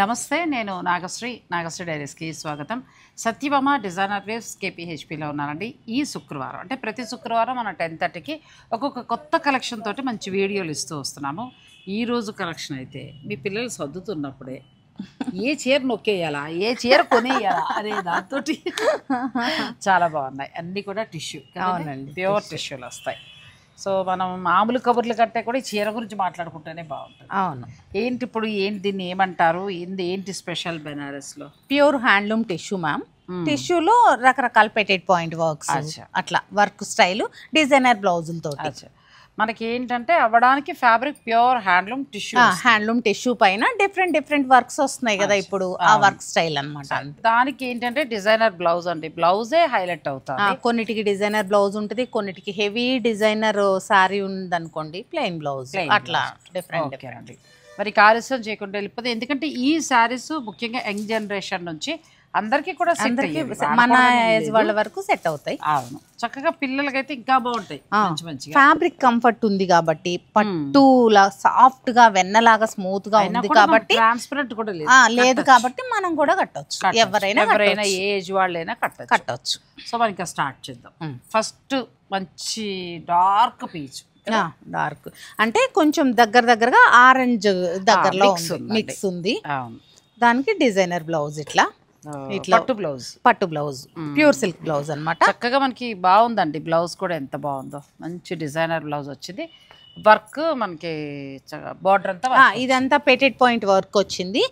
నమస్తే, నేను నాగశ్రీ డైరీస్కి స్వాగతం. సత్యభామ డిజైనర్ వేవ్స్ కేపీహెచ్పిలో ఉన్నానండి. ఈ శుక్రవారం అంటే ప్రతి శుక్రవారం మన 10:30కి ఒక్కొక్క కొత్త కలెక్షన్ తోటి మంచి వీడియోలు ఇస్తూ వస్తున్నాము. ఈరోజు కలెక్షన్ అయితే మీ పిల్లలు సర్దుతున్నప్పుడే ఏ చీర నొక్కేయాలా, ఏ చీర కొనేయాలా అనే దాంతో చాలా బాగున్నాయి. అన్నీ కూడా టిష్యూ, ప్యూర్ టిష్యూలు వస్తాయి. సో మనం మామూలు కబుర్ల కంటే కూడా ఈ చీర గురించి మాట్లాడుకుంటేనే బాగుంటుంది. అవును. ఏంటి ఇప్పుడు దీన్ని ఏమంటారు, ఏంటి స్పెషల్ బెనారస్లో? Pure handloom tissue ma'am. టిష్యూలో రకరకాల పెటెడ్ పాయింట్ వర్క్స్, అట్లా వర్క్ స్టైల్, డిజైనర్ బ్లౌజులతో. మనకి ఏంటంటే అవ్వడానికి ఫ్యాబ్రిక్ ప్యూర్ హ్యాండ్లూమ్ టిష్యూ పైన డిఫరెంట్ వర్క్స్ వస్తున్నాయి కదా ఇప్పుడు, ఆ వర్క్ స్టైల్ అన్నమాట. దానికి ఏంటంటే డిజైనర్ బ్లౌజ్ అండి, బ్లౌజే హైలైట్ అవుతుంది. కొన్నిటికి డిజైనర్ బ్లౌజ్ ఉంటుంది, కొన్నిటికి హెవీ డిజైనర్ సారీ ఉందనుకోండి ప్లెయిన్ బ్లౌజ్, అట్లా డిఫరెంట్ అండి. మరి ఆలస్యం చేయకుండా వెళ్ళిపోతే, ఎందుకంటే ఈ శారీస్ ముఖ్యంగా యంగ్ జనరేషన్ నుంచి అందరికీ కూడా మన ఏజ్ వాళ్ళ వరకు సెట్ అవుతాయి. అవును, చక్కగా పిల్లలకైతే ఇంకా బాగుంటాయి. ఫ్యాబ్రిక్ కంఫర్ట్ ఉంది కాబట్టి, పట్టు సాఫ్ట్ గా వెన్నలాగా స్మూత్ గా ఉంది కాబట్టి, ట్రాన్స్పరెంట్ కూడా లేదు కాబట్టి మనం కూడా కట్టొచ్చు. ఎవరైనా ఏజ్ వాళ్ళైనా కట్టొచ్చు. సో మనకి స్టార్ట్ చేద్దాం. ఫస్ట్ మంచి డార్క్ పీచ్, డార్క్ అంటే కొంచెం దగ్గరగా ఆరెంజ్ దగ్గరలో మిక్స్ ఉంది. దానికి డిజైనర్ బ్లౌజ్ ఇట్లా పట్టు బ్లౌజ్ ప్యూర్ సిల్క్ బ్లౌజ్ అన్నమాట. చక్కగా మనకి బాగుందండి. బ్లౌజ్ కూడా ఎంత బాగుందో, మంచి డిజైనర్ బ్లౌజ్ వచ్చింది. వర్క్ మనకి బార్డర్ అంతా ఇదంతా పెటెడ్ పాయింట్ వర్క్ వచ్చింది.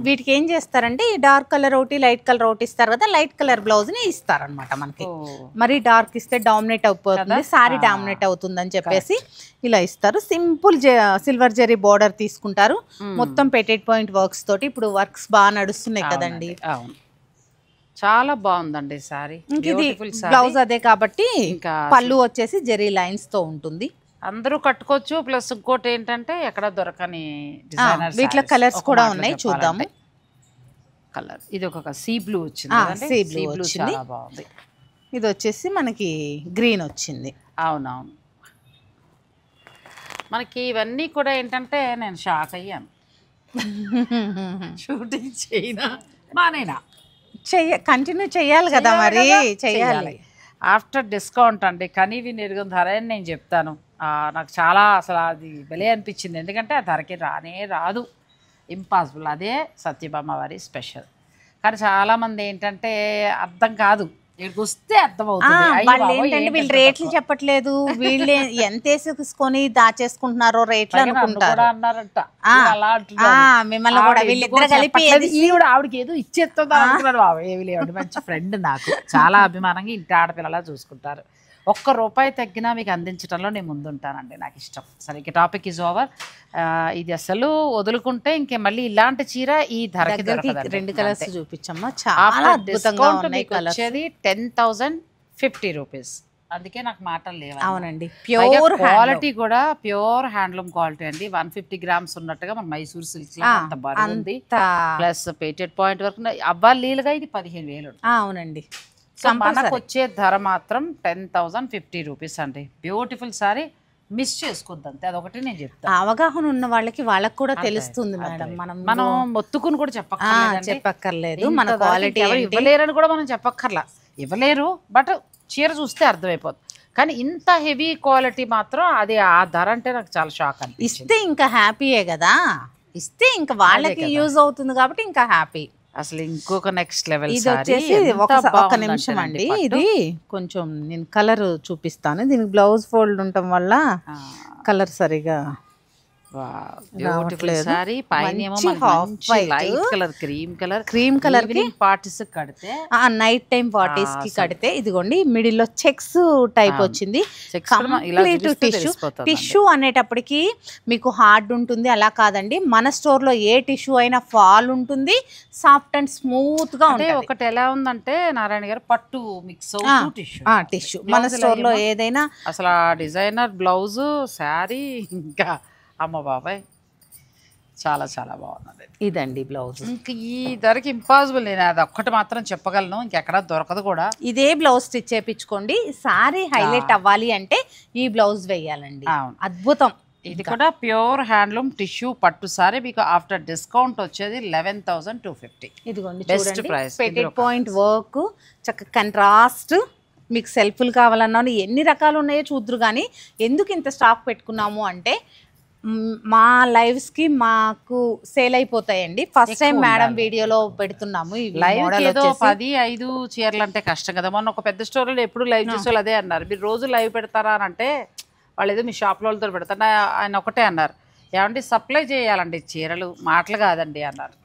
వీటికి ఏం చేస్తారంటే ఈ డార్క్ కలర్ ఒకటి లైట్ కలర్ ఒకటి ఇస్తారు కదా, లైట్ కలర్ బ్లౌజ్ ని ఇస్తారనమాట మనకి. మరి డార్క్ ఇస్తే డామినేట్ అయిపోతుంది, సారీ డామినేట్ అవుతుంది అని చెప్పేసి ఇలా ఇస్తారు. సింపుల్ సిల్వర్ జరీ బార్డర్ తీసుకుంటారు, మొత్తం పెటెడ్ పాయింట్ వర్క్స్ తోటి. ఇప్పుడు వర్క్స్ బాగా నడుస్తున్నాయి కదండి. చాలా బాగుందండి సారీ. బ్లౌజ్ అదే కాబట్టి ఇంకా పళ్ళు వచ్చేసి జరీ లైన్స్ తో ఉంటుంది. అందరూ కట్టుకోవచ్చు. ప్లస్ ఇంకోటి ఏంటంటే ఎక్కడ దొరకని డిజైనర్ వీటిలో కలర్స్ కూడా ఉన్నాయి, చూద్దాము. కలర్ ఇది ఒక సీ బ్లూ వచ్చింది, సీ బ్లూ చాలా బాగుంది. ఇది వచ్చేసి మనకి గ్రీన్ వచ్చింది. అవునవును, మనకి ఇవన్నీ కూడా ఏంటంటే నేను షాక్ అయ్యాను. షూటింగ్ చేయనా మానేనా, కంటిన్యూ చేయాలి కదా, మరి చేయాలి. ఆఫ్టర్ డిస్కౌంట్ అండి, కానీ ఇవి నెరుగు ధర అని నేను చెప్తాను. నాకు చాలా అసలు అది భలే అనిపించింది, ఎందుకంటే ఆ ధరకి రాదు, ఇంపాసిబుల్. అదే సత్యభామ వారి స్పెషల్. కానీ చాలామంది ఏంటంటే అర్థం కాదు, ఇక్కడికి వస్తే అర్థమవుతుంది. వాళ్ళు ఏంటంటే వీళ్ళు రేట్లు చెప్పట్లేదు, వీళ్ళు ఎంత వేసుకొని దాచేసుకుంటున్నారో రేట్లు అనుకుంటారు అన్నారంట. మిమ్మల్ని కూడా వీళ్ళిద్దరు కలిపి ఆవిడకి ఏదో ఇచ్చేస్తుందా అనుకున్నాడు. ఏమి లేవండి, మంచి ఫ్రెండ్, నాకు చాలా అభిమానంగా ఇంటి ఆడపిల్లలా చూసుకుంటారు. ₹1 తగ్గినా మీకు అందించడంలో నేను ముందుంటానండి, నాకు ఇష్టం. సరే, ఇక టాపిక్ ఈజ్ ఓవర్. ఇది అసలు వదులుకుంటే ఇంకే మళ్ళీ ఇలాంటి చీర ఈ ధరకి దొరకదు. 2 కలర్స్ చూపించమ్మా, చాలా అద్భుతంగా ఉన్నాయి. వచ్చేది 10,050 రూపీస్. అందుకే నాకు మాటలు లేవు. అవునండి, ప్యూర్ క్వాలిటీ కూడా ప్యూర్ హ్యాండ్లూమ్ క్వాలిటీ అండి. 150 గ్రామ్స్ ఉన్నట్టుగా మన మైసూర్ సిల్క్ అంత బాగుంది. ప్లస్ పేటెడ్ పాయింట్ వరకు అవ్వాలీలుగా ఇది 15,000. అవునండి, మనకు వచ్చే ధర మాత్రం 10,050 రూపీస్ అండి. బ్యూటిఫుల్ సారీ, మిస్ చేసుకోవద్దు అంతే, అదొకటి నేను చెప్తాను. అవగాహన ఉన్న వాళ్ళకి కూడా తెలుస్తుంది మేడం. మనం మొత్తుకుని కూడా చెప్పక్కర్లేదు, మన క్వాలిటీ ఇవ్వలేరని కూడా మనం చెప్పక్కర్లా. ఇవ్వలేరు, బట్ చీర చూస్తే అర్థమైపోతుంది. కానీ ఇంత హెవీ క్వాలిటీ మాత్రం అది ఆ ధర అంటే నాకు చాలా షాక్ అని. ఇస్తే ఇంకా హ్యాపీయే కదా, ఇస్తే ఇంకా వాళ్ళకి యూజ్ అవుతుంది కాబట్టి ఇంకా హ్యాపీ. అసలు ఇంకొక నెక్స్ట్ లెవెల్. ఇది వచ్చేసి ఒక నిమిషం అండి, ఇది కొంచెం నేను కలర్ చూపిస్తాను. దీనికి బ్లౌజ్ ఫోల్డ్ ఉండటం వల్ల కలర్ సరిగా క్రీమ్ కలర్ పార్టీస్ కడితే, నైట్ టైం పార్టీస్ కి కడితే, ఇదిగోండి మిడిల్ లో చెక్స్ టైప్ వచ్చింది. కంప్లీట్ టిష్యూ అనేటప్పటికి మీకు హార్డ్ ఉంటుంది, అలా కాదండి. మన స్టోర్ లో ఏ టిష్యూ అయినా ఫాల్ ఉంటుంది, సాఫ్ట్ అండ్ స్మూత్ గా ఉంటుంది. ఒకటి ఎలా ఉందంటే నారాయణ గారు, పట్టు మిక్స్ టిష్యూ మన స్టోర్ లో ఏదైనా అసలు ఆ డిజైనర్ బ్లౌజ్ శారీ ఇంకా అమ్మ బాబాయ్ చాలా చాలా బాగున్నది. ఇదండి బ్లౌజ్. ఇంక ఈ ధరకి ఇంపాసిబుల్. నేను అది ఒక్కటి మాత్రం చెప్పగలను, ఇంకెక్కడ దొరకదు కూడా. ఇదే బ్లౌజ్ స్టిచ్ చేయించుకోండి. సారీ హైలైట్ అవ్వాలి అంటే ఈ బ్లౌజ్ వేయాలండి, అద్భుతం. ఇది కూడా ప్యూర్ హ్యాండ్లూమ్ టిష్యూ పట్టు సారీ మీకు ఆఫ్టర్ డిస్కౌంట్ వచ్చేది 11,250. ఇదిగోండి బెస్ట్ చూడండి ప్రైస్. పెటెడ్ పాయింట్ వర్క్ చక్కగా కంట్రాస్ట్. మీకు సెల్ఫ్లు కావాలన్నాను ఎన్ని రకాలు ఉన్నాయో చూద్దరు. కానీ ఎందుకు ఇంత స్టాక్ పెట్టుకున్నాము అంటే మా లైవ్స్కి మాకు సేల్ అయిపోతాయండి. ఫస్ట్ టైం మేడం వీడియోలో పెడుతున్నాము. లైవ్ ఏదో 10-5 చీరలు అంటే కష్టం కదా. మొన్న ఒక పెద్ద స్టోరీలో ఎప్పుడు లైవ్ చేసే వాళ్ళు అదే అన్నారు, మీరు రోజు లైవ్ పెడతారా అని అంటే వాళ్ళు ఏదో మీ షాప్లో వాళ్ళతో పెడతారు. ఆయన ఒకటే అన్నారు, ఏమంటే సప్లై చేయాలండి చీరలు, మాటలు కాదండి అన్నారు.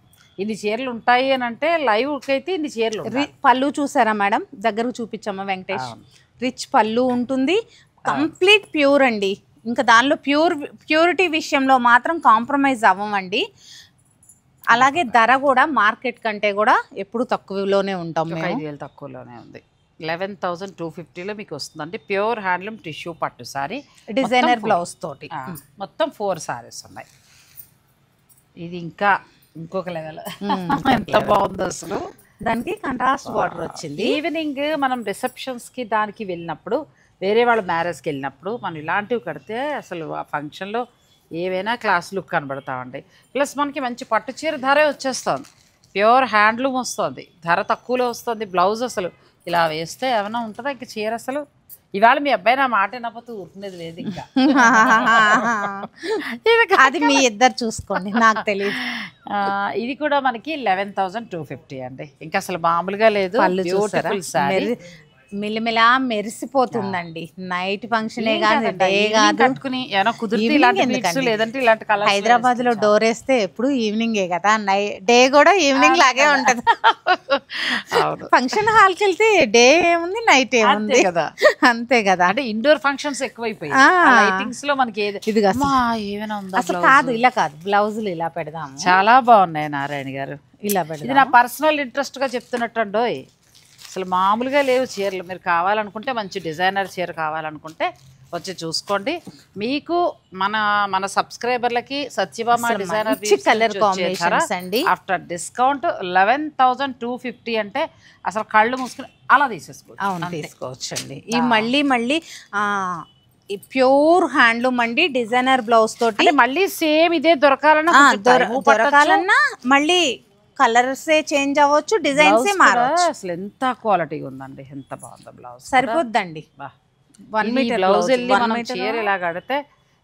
ఇన్ని చీరలు ఉంటాయి అని అంటే లైవ్కి అయితే ఇన్ని చీరలు. పళ్ళు చూసారా మేడం, దగ్గరకు చూపించమ్మా వెంకటేష్. రిచ్ పళ్ళు ఉంటుంది, కంప్లీట్ ప్యూర్ అండి. ఇంకా దానిలో ప్యూరిటీ విషయంలో మాత్రం కాంప్రమైజ్ అవ్వమండి. అలాగే ధర కూడా మార్కెట్ కంటే కూడా ఎప్పుడు తక్కువలోనే ఉంటాం. 5,000 తక్కువలోనే ఉంది. 11,250లో మీకు వస్తుందండి. ప్యూర్ హ్యాండ్లూమ్ టిష్యూ పట్టు సారీ, డిజైనర్ బ్లౌజ్ తోటి మొత్తం 4 సారీస్ ఉన్నాయి. ఇది ఇంకా ఇంకొక లెవెల్. ఎంత బాగుంది అసలు. దానికి కంట్రాస్ట్ బార్డర్ వచ్చింది. ఈవినింగ్ మనం రిసెప్షన్స్కి దానికి వెళ్ళినప్పుడు, వేరే వాళ్ళ మ్యారేజ్కి వెళ్ళినప్పుడు మనం ఇలాంటివి కడితే అసలు ఆ ఫంక్షన్లో ఏవైనా క్లాస్ లుక్ కనబడతామండి. ప్లస్ మనకి మంచి పట్టు చీర ధరే వచ్చేస్తుంది, ప్యూర్ హ్యాండ్లూమ్ వస్తుంది, ధర తక్కువలో వస్తుంది. బ్లౌజ్ అసలు ఇలా వేస్తే ఏమైనా ఉంటుందా ఇంక చీర అసలు. ఇవాళ మీ అబ్బాయి నా మాట వినకపోతే ఊరుకునేది లేదు ఇంకా. అది మీ ఇద్దరు చూసుకోండి, నాకు తెలియదు. ఇది కూడా మనకి 11,250 అండి. ఇంకా అసలు మామూలుగా లేదు. బ్యూటిఫుల్ సారీ, మిలిమిలా మెరిసిపోతుందండి. నైట్ ఫంక్షనే కాదు, డే కాదు. లేదంటే ఇలాంటి కలర్ హైదరాబాద్ లో డోర్ వేస్తే ఎప్పుడు ఈవినింగే కదా, డే కూడా ఈవినింగ్ లాగే ఉంటది. ఫంక్షన్ హాల్కి వెళ్తే డే ఏముంది నైట్ ఏముంది కదా, అంతే కదా. అంటే ఇండోర్ ఫంక్షన్స్ ఎక్కువైపోయాయి. లైటింగ్స్ లో మనకి ఇది ఏమైనా ఉందా అసలు కాదు, ఇలా కాదు, బ్లౌజులు ఇలా పెడదాం. చాలా బాగున్నాయి నారాయణ గారు, ఇలా పెడదాం. ఇది నా పర్సనల్ ఇంట్రెస్ట్ గా చెప్తున్నట్టు. అసలు మామూలుగా లేవు చీరలు. మీరు కావాలనుకుంటే మంచి డిజైనర్ చీర కావాలనుకుంటే వచ్చి చూసుకోండి. మీకు మన సబ్స్క్రైబర్లకి సత్యభామ డిజైనర్ కలర్ కాంబినేషన్స్ అండి. ఆఫ్టర్ డిస్కౌంట్ 11,250 అంటే అసలు కళ్ళు మూసుకుని అలా తీసేసుకోవచ్చు. అవును, తీసుకోవచ్చు అండి. ఈ మళ్ళీ ప్యూర్ హ్యాండ్లూమ్ అండి, డిజైనర్ బ్లౌజ్ తోటి. మళ్ళీ సేమ్ ఇదే దొరకాలన్నా మళ్ళీ కలర్సే చేంజ్ అవ్వచ్చు, డిజైన్స్ మారవచ్చు. అసలు ఎంత క్వాలిటీగా ఉందండి, ఎంత బాగుందో బ్లౌజ్. సరిపోద్దండి. 1 మీటర్ బ్లౌజ్ వెళ్ళి మనం చీర ఇలా కడితే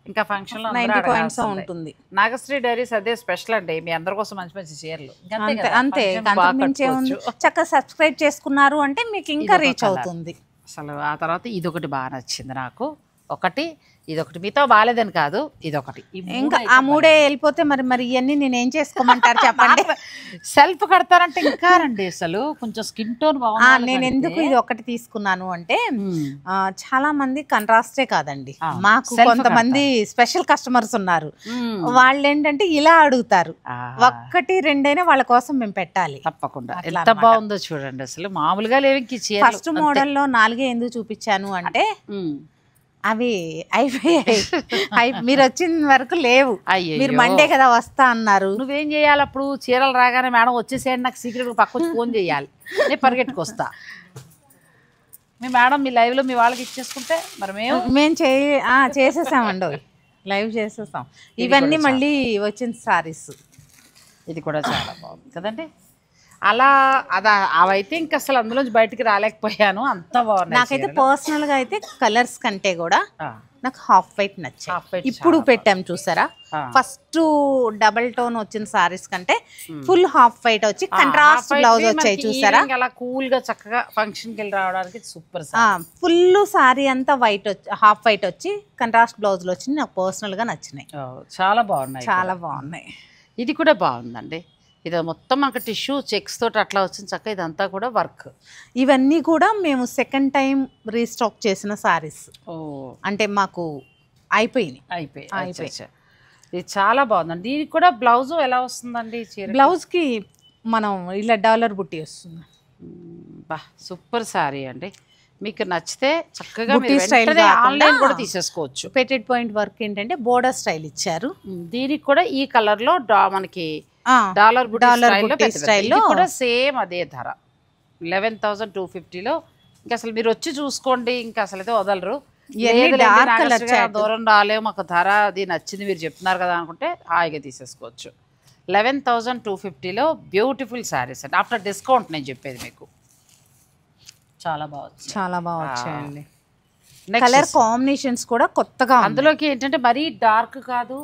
ఇంకా ఫంక్షన్ లో 90 points ఉంటుంది. నాగశ్రీ డైరీస్ అదే స్పెషల్ అండి, మీ అందరి కోసం మంచి మంచి చీరలు. అంతే, చక్కగా సబ్స్క్రైబ్ చేసుకున్నారు అంటే మీకు ఇంకా రీచ్ అవుతుంది. అసలు ఆ తర్వాత ఇదొకటి బాగా నచ్చింది నాకు. ఇదొకటి మీతో బాగాలేదని కాదు, ఇదొకటి. ఇంకా ఆ మూడే వెళ్ళిపోతే మరి ఇవన్నీ నేను ఏం చేసుకోమంటారు చెప్పండి. సెల్ఫ్ కడతారంటే ఇంకా రండి, అసలు కొంచెం స్కిన్ టోన్ బాగుంది. నేను ఎందుకు ఇది ఒకటి తీసుకున్నాను అంటే చాలా మంది కంట్రాస్టే కాదండి, మాకు కొంతమంది స్పెషల్ కస్టమర్స్ ఉన్నారు. వాళ్ళు ఏంటంటే ఇలా అడుగుతారు, 1-2 వాళ్ళ కోసం మేము పెట్టాలి. తప్పకుండా. ఎంత బాగుందో చూడండి అసలు, మామూలుగా లేవు. ఫస్ట్ మోడల్లో 4 ఎందుకు చూపించాను అంటే అవి అయిపోయాయి, మీరు వచ్చిన వరకు లేవు. మీరు మండే కదా వస్తా అన్నారు. నువ్వేం చేయాలి అప్పుడు? చీరలు రాగానే మేడం వచ్చేసేయండి, నాకు సీక్రెట్ పక్క వచ్చి ఫోన్ చేయాలి, నేను పరిగెట్టుకొస్తా. మీ మేడం మీ లైవ్ లో మీ వాళ్ళకి ఇచ్చేసుకుంటే మరి మేము చేసేసామండి, లైవ్ చేసేసాం. ఇవన్నీ మళ్ళీ వచ్చిన సారీస్. ఇది కూడా చాలా బాగుంది కదండి. అవైతే ఇంకా అసలు అందులోంచి బయటికి రాలేకపోయాను, అంత బాగున్నాయి. నాకైతే పర్సనల్ గా అయితే కలర్స్ కంటే కూడా నాకు హాఫ్ వైట్ నచ్చాయి. ఇప్పుడు పెట్టాం చూసారా, ఫస్ట్ డబల్ టోన్ వచ్చిన సారీస్ కంటే ఫుల్ హాఫ్ వైట్ వచ్చి కంట్రాస్ట్ బ్లౌజ్ వచ్చాయి చూసారా. అలా కూల్ గా చక్కగా ఫంక్షన్ కి వెళ్ళి రావడానికి సూపర్. ఫుల్ సారీ అంతా వైట్ వచ్చి హాఫ్ వైట్ వచ్చి కంట్రాస్ట్ బ్లౌజ్ లో వచ్చి నాకు పర్సనల్ గా నచ్చినాయి. చాలా బాగున్నాయి, చాలా బాగున్నాయి. ఇది కూడా బాగుందండి. ఇది మొత్తం మనకు టిష్యూ చెక్స్ తోటి అట్లా వచ్చింది చక్క. ఇదంతా కూడా వర్క్. ఇవన్నీ కూడా మేము సెకండ్ టైం రీస్టాక్ చేసిన సారీస్. అంటే మాకు అయిపోయాయి. ఇది చాలా బాగుందండి. దీనికి కూడా బ్లౌజ్ ఎలా వస్తుందండి? బ్లౌజ్ కి మనం ఇలా డాలర్ బుట్టి వస్తుంది. సూపర్ సారీ అండి. మీకు నచ్చితే చక్కగా ఆన్లైన్ కూడా తీసేసుకోవచ్చు. పెటెడ్ పాయింట్ వర్క్ ఏంటంటే బోర్డర్ స్టైల్ ఇచ్చారు. దీనికి కూడా ఈ కలర్ లో మనకి డాలర్ బుట్టి స్టైల్లో కూడా సేమ్ అదే ధర 11,250లో. ఇంకా అసలు మీరు వచ్చి చూసుకోండి, ఇంకా అసలు అయితే వదలరు. ఇవన్నీ డార్క్ కలర్ దూరం రాలేము, మాకు ధర అది నచ్చింది మీరు చెప్తున్నారు కదా అనుకుంటే హాయిగా తీసేసుకోవచ్చు. 11,250లో బ్యూటిఫుల్ శారీస్ అండి. ఆఫ్టర్ డిస్కౌంట్ నేను చెప్పేది మీకు. చాలా బాగుంది, చాలా బాగా వచ్చాయండి. కలర్ కాంబినేషన్స్ కూడా కొత్తగా, అందులోకి ఏంటంటే మరీ డార్క్ కాదు,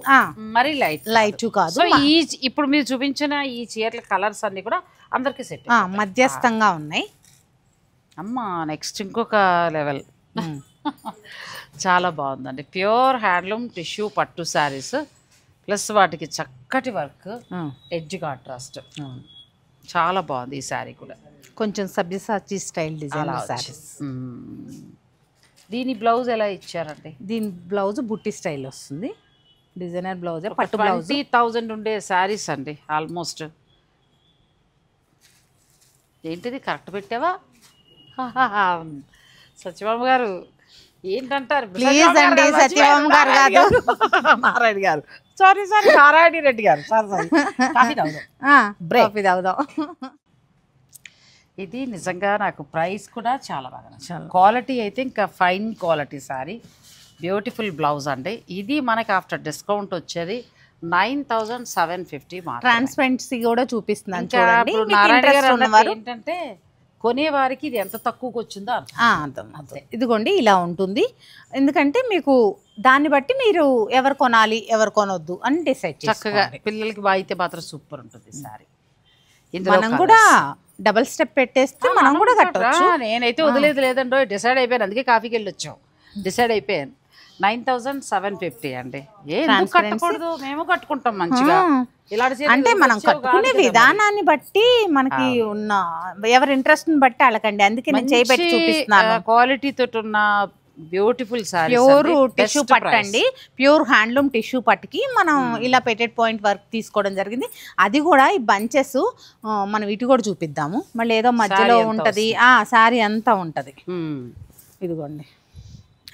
మరీ లైట్ కాదు. సో ఈ ఇప్పుడు మీరు చూపించిన ఈ చీరల కలర్స్ అన్ని కూడా అందరికి సెట్, మధ్యస్థంగా ఉన్నాయి. అమ్మా నెక్స్ట్ ఇంకొక లెవెల్. చాలా బాగుందండి. ప్యూర్ హ్యాండ్లూమ్ టిష్యూ పట్టు శారీస్ ప్లస్ వాటికి చక్కటి వర్క్, ఎడ్జ్ కాంట్రాస్ట్, చాలా బాగుంది ఈ శారీ కూడా. కొంచెం సబ్యసాచి స్టైల్ డిజైన్ శారీస్. దీని బ్లౌజ్ ఎలా ఇచ్చారండి? దీని బ్లౌజ్ బుట్టి స్టైల్ వస్తుంది, డిజైనర్ బ్లౌజ్, పట్టు బ్లౌజ్. 20,000 ఉండే శారీస్ అండి ఆల్మోస్ట్. ఏంటిది కరెక్ట్ పెట్టావా సత్యభామ గారు? ఏంటంటారు ప్లీజ్ అండి, సత్యభామ గారు కాదు, నారాయణ గారు. సారీ నారాయణ రెడ్డి గారు. కాఫీ తాగుదాం. ఇది నిజంగా నాకు ప్రైస్ కూడా చాలా బాగా నచ్చింది. క్వాలిటీ అయితే ఇంకా fine quality sorry, beautiful blouse అండి. ఇది మనకి ఆఫ్టర్ డిస్కౌంట్ వచ్చేది 9,750. ట్రాన్స్పరెన్సీ కూడా చూపిస్తున్నాను. ఏంటంటే కొనేవారికి ఇది ఎంత తక్కువకి వచ్చిందో అర్థం. ఇదిగోండి ఇలా ఉంటుంది. ఎందుకంటే మీకు దాన్ని బట్టి మీరు ఎవరు కొనాలి ఎవరు కొనొద్దు అని డిసైడ్ చక్కగా. పిల్లలకి అయితే మాత్రం సూపర్ ఉంటుంది సారీ. మనం కూడా డబల్ స్టెప్ పెట్టేస్తే మనం కూడా కట్టవచ్చు. నేనైతే వదిలేదు లేదండో, డిసైడ్ అయిపోయాను. అందుకే కాఫీకి వెళ్ళి వచ్చాం, డిసైడ్ అయిపోయాను. 9,750 అండి. కట్టకూడదు, మేము కట్టుకుంటాం మంచిగా. అంటే మనం కట్టుకునే విధానాన్ని బట్టి మనకి ఉన్న ఎవరి ఇంట్రెస్ట్ ని బట్టి అలకండి. అందుకే నేను చేపెట్టి చూపిస్తున్నాను. క్వాలిటీ తోటి ఉన్న బ్యూటిఫుల్ సారీ, ప్యూర్ టిష్యూ పట్టు అండి. ప్యూర్ హ్యాండ్లూమ్ టిష్యూ పట్టుకి మనం ఇలా పెట్టెడ్ పాయింట్ వర్క్ తీసుకోవడం జరిగింది. అది కూడా ఈ బంచెస్ మనం ఇటు కూడా చూపిద్దాము. మళ్ళీ ఏదో మధ్యలో ఉంటది, సారీ అంతా ఉంటది. ఇదిగోండి,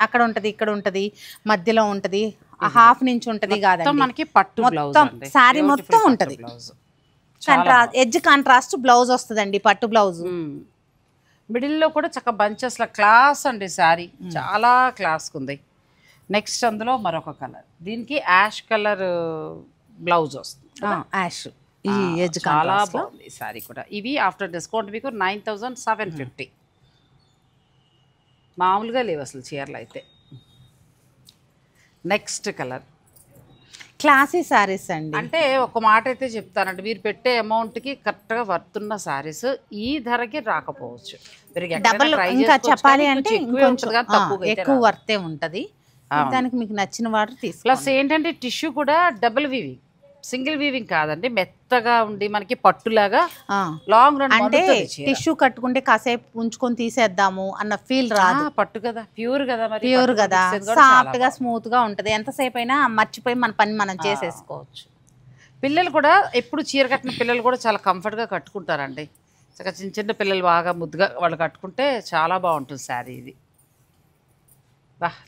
అక్కడ ఉంటది, ఇక్కడ ఉంటది, మధ్యలో ఉంటది, హాఫ్ నుంచి ఉంటది కాదండి, మనకి పట్టు మొత్తం సారీ మొత్తం ఉంటది. ఎడ్జ్ కాంట్రాస్ట్ బ్లౌజ్ వస్తుందండి, పట్టు బ్లౌజ్. మిడిల్లో కూడా చక్క బంచెస్ లా క్లాస్ అండి శారీ, చాలా క్లాస్ ఉంది. నెక్స్ట్ అందులో మరొక కలర్, దీనికి యాష్ కలర్ బ్లౌజ్ వస్తుంది. యాష్ ఈ ఎడ్జ్ చాలా బాగుంది శారీ కూడా. ఇవి ఆఫ్టర్ డిస్కౌంట్ మీకు 9,750. మామూలుగా లేవు అసలు చీరలు అయితే. నెక్స్ట్ కలర్ క్లాసీ శారీస్ అండి. అంటే ఒక మాట అయితే చెప్తానండి, మీరు పెట్టే అమౌంట్కి కరెక్ట్గా వర్తున్న శారీస్ ఈ ధరకి రాకపోవచ్చు. డబల్ ఇంకా చెప్పాలి అంటే ఎక్కువ వర్తే ఉంటుంది. దానికి మీకు నచ్చిన వాటర్ తీసుకో. ప్లస్ ఏంటంటే టిష్యూ కూడా డబుల్ వీవింగ్, సింగిల్ వీవింగ్ కాదండి, మెత్తగా ఉండి మనకి పట్టులాగా లాంగ్ రన్. అంటే టిష్యూ కట్టుకుంటే కాసేపు ఉంచుకొని తీసేద్దాము అన్న ఫీల్ రాదు. పట్టు కదా, ప్యూర్ కదా, ప్యూర్ కదా, సాఫ్ట్ గా స్మూత్ గా ఉంటది. ఎంతసేపు అయినా మర్చిపోయి మన పని మనం చేసేసుకోవచ్చు. పిల్లలు కూడా ఎప్పుడు చీర కట్టిన పిల్లలు కూడా చాలా కంఫర్ట్ గా కట్టుకుంటారండి. చిన్న చిన్న పిల్లలు బాగా ముద్దుగా వాళ్ళు కట్టుకుంటే చాలా బాగుంటుంది శారీ ఇది.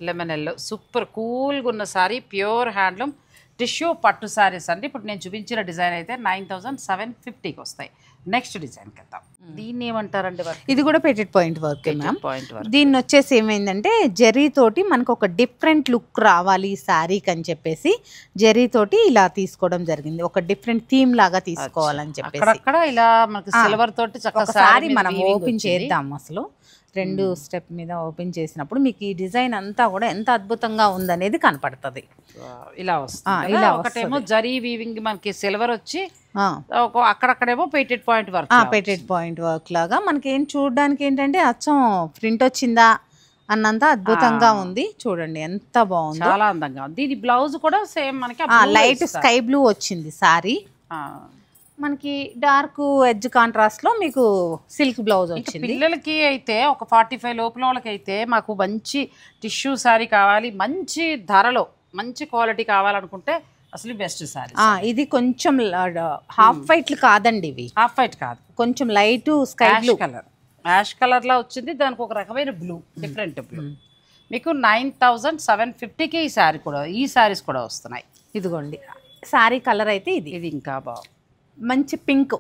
లెమన్ ఎల్లో సూపర్ కూల్గా ఉన్న శారీ, ప్యూర్ హ్యాండ్లూమ్ టిష్యూ పట్టు శారీస్ అండి. ఇప్పుడు నేను చూపించిన డిజైన్ అయితే 9,750కి వస్తాయి. నెక్స్ట్ డిజైన్ కదా, దీన్ని ఏమంటారండి? ఇది కూడా పెట్టెడ్ పాయింట్ వర్క్ మ్యామ్. దీన్ని వచ్చేసి ఏమైందంటే జరీ తోటి మనకు ఒక డిఫరెంట్ లుక్ రావాలి ఈ శారీకి అని చెప్పేసి జరీ తోటి ఇలా తీసుకోవడం జరిగింది. ఒక డిఫరెంట్ థీమ్ లాగా తీసుకోవాలని చెప్పేసి అక్కడ ఇలా మనకి సిల్వర్ తోటి ఒకసారి మనం ఓపెన్ చేద్దాం. అసలు రెండు స్టెప్ మీద ఓపెన్ చేసినప్పుడు మీకు ఈ డిజైన్ అంతా కూడా ఎంత అద్భుతంగా ఉందనేది కనపడుతుంది. ఇలా వస్తుంది, ఇలా ఒకటేమో జరీ వీవింగ్ మనకి సిల్వర్ వచ్చి అక్కడక్కడేమో పెటెడ్ పాయింట్ వర్క్, పెటెడ్ పాయింట్ వర్క్ లాగా మనకి ఏం చూడడానికి ఏంటంటే అచ్చం ప్రింట్ వచ్చిందా అన్నంత అద్భుతంగా ఉంది. చూడండి ఎంత బాగుంది, చాలా అందంగా ఉంది. ఇది బ్లౌజ్ కూడా సేమ్ మనకి లైట్ స్కై బ్లూ వచ్చింది సారీ. మనకి డార్క్ ఎడ్జ్ కాంట్రాస్ట్ లో మీకు సిల్క్ బ్లౌజ్ వచ్చింది. పిల్లలకి అయితే ఒక 45 లోపల వాళ్ళకి అయితే మాకు మంచి టిష్యూ శారీ కావాలి, మంచి ధరలో మంచి క్వాలిటీ కావాలనుకుంటే అసలు బెస్ట్ శారీ. ఇది కొంచెం హాఫ్ వైట్ కాదండి, ఇవి హాఫ్ వైట్ కాదు, కొంచెం light sky blue colour, ash colour లా వచ్చింది. దానికి ఒక రకమైన బ్లూ, డిఫరెంట్ బ్లూ. మీకు 9,750కి ఈ శారీ కూడా, ఈ శారీస్ కూడా వస్తున్నాయి. ఇదిగోండి శారీ కలర్ అయితే ఇది ఇంకా బాగుంది, మంచి పింక్.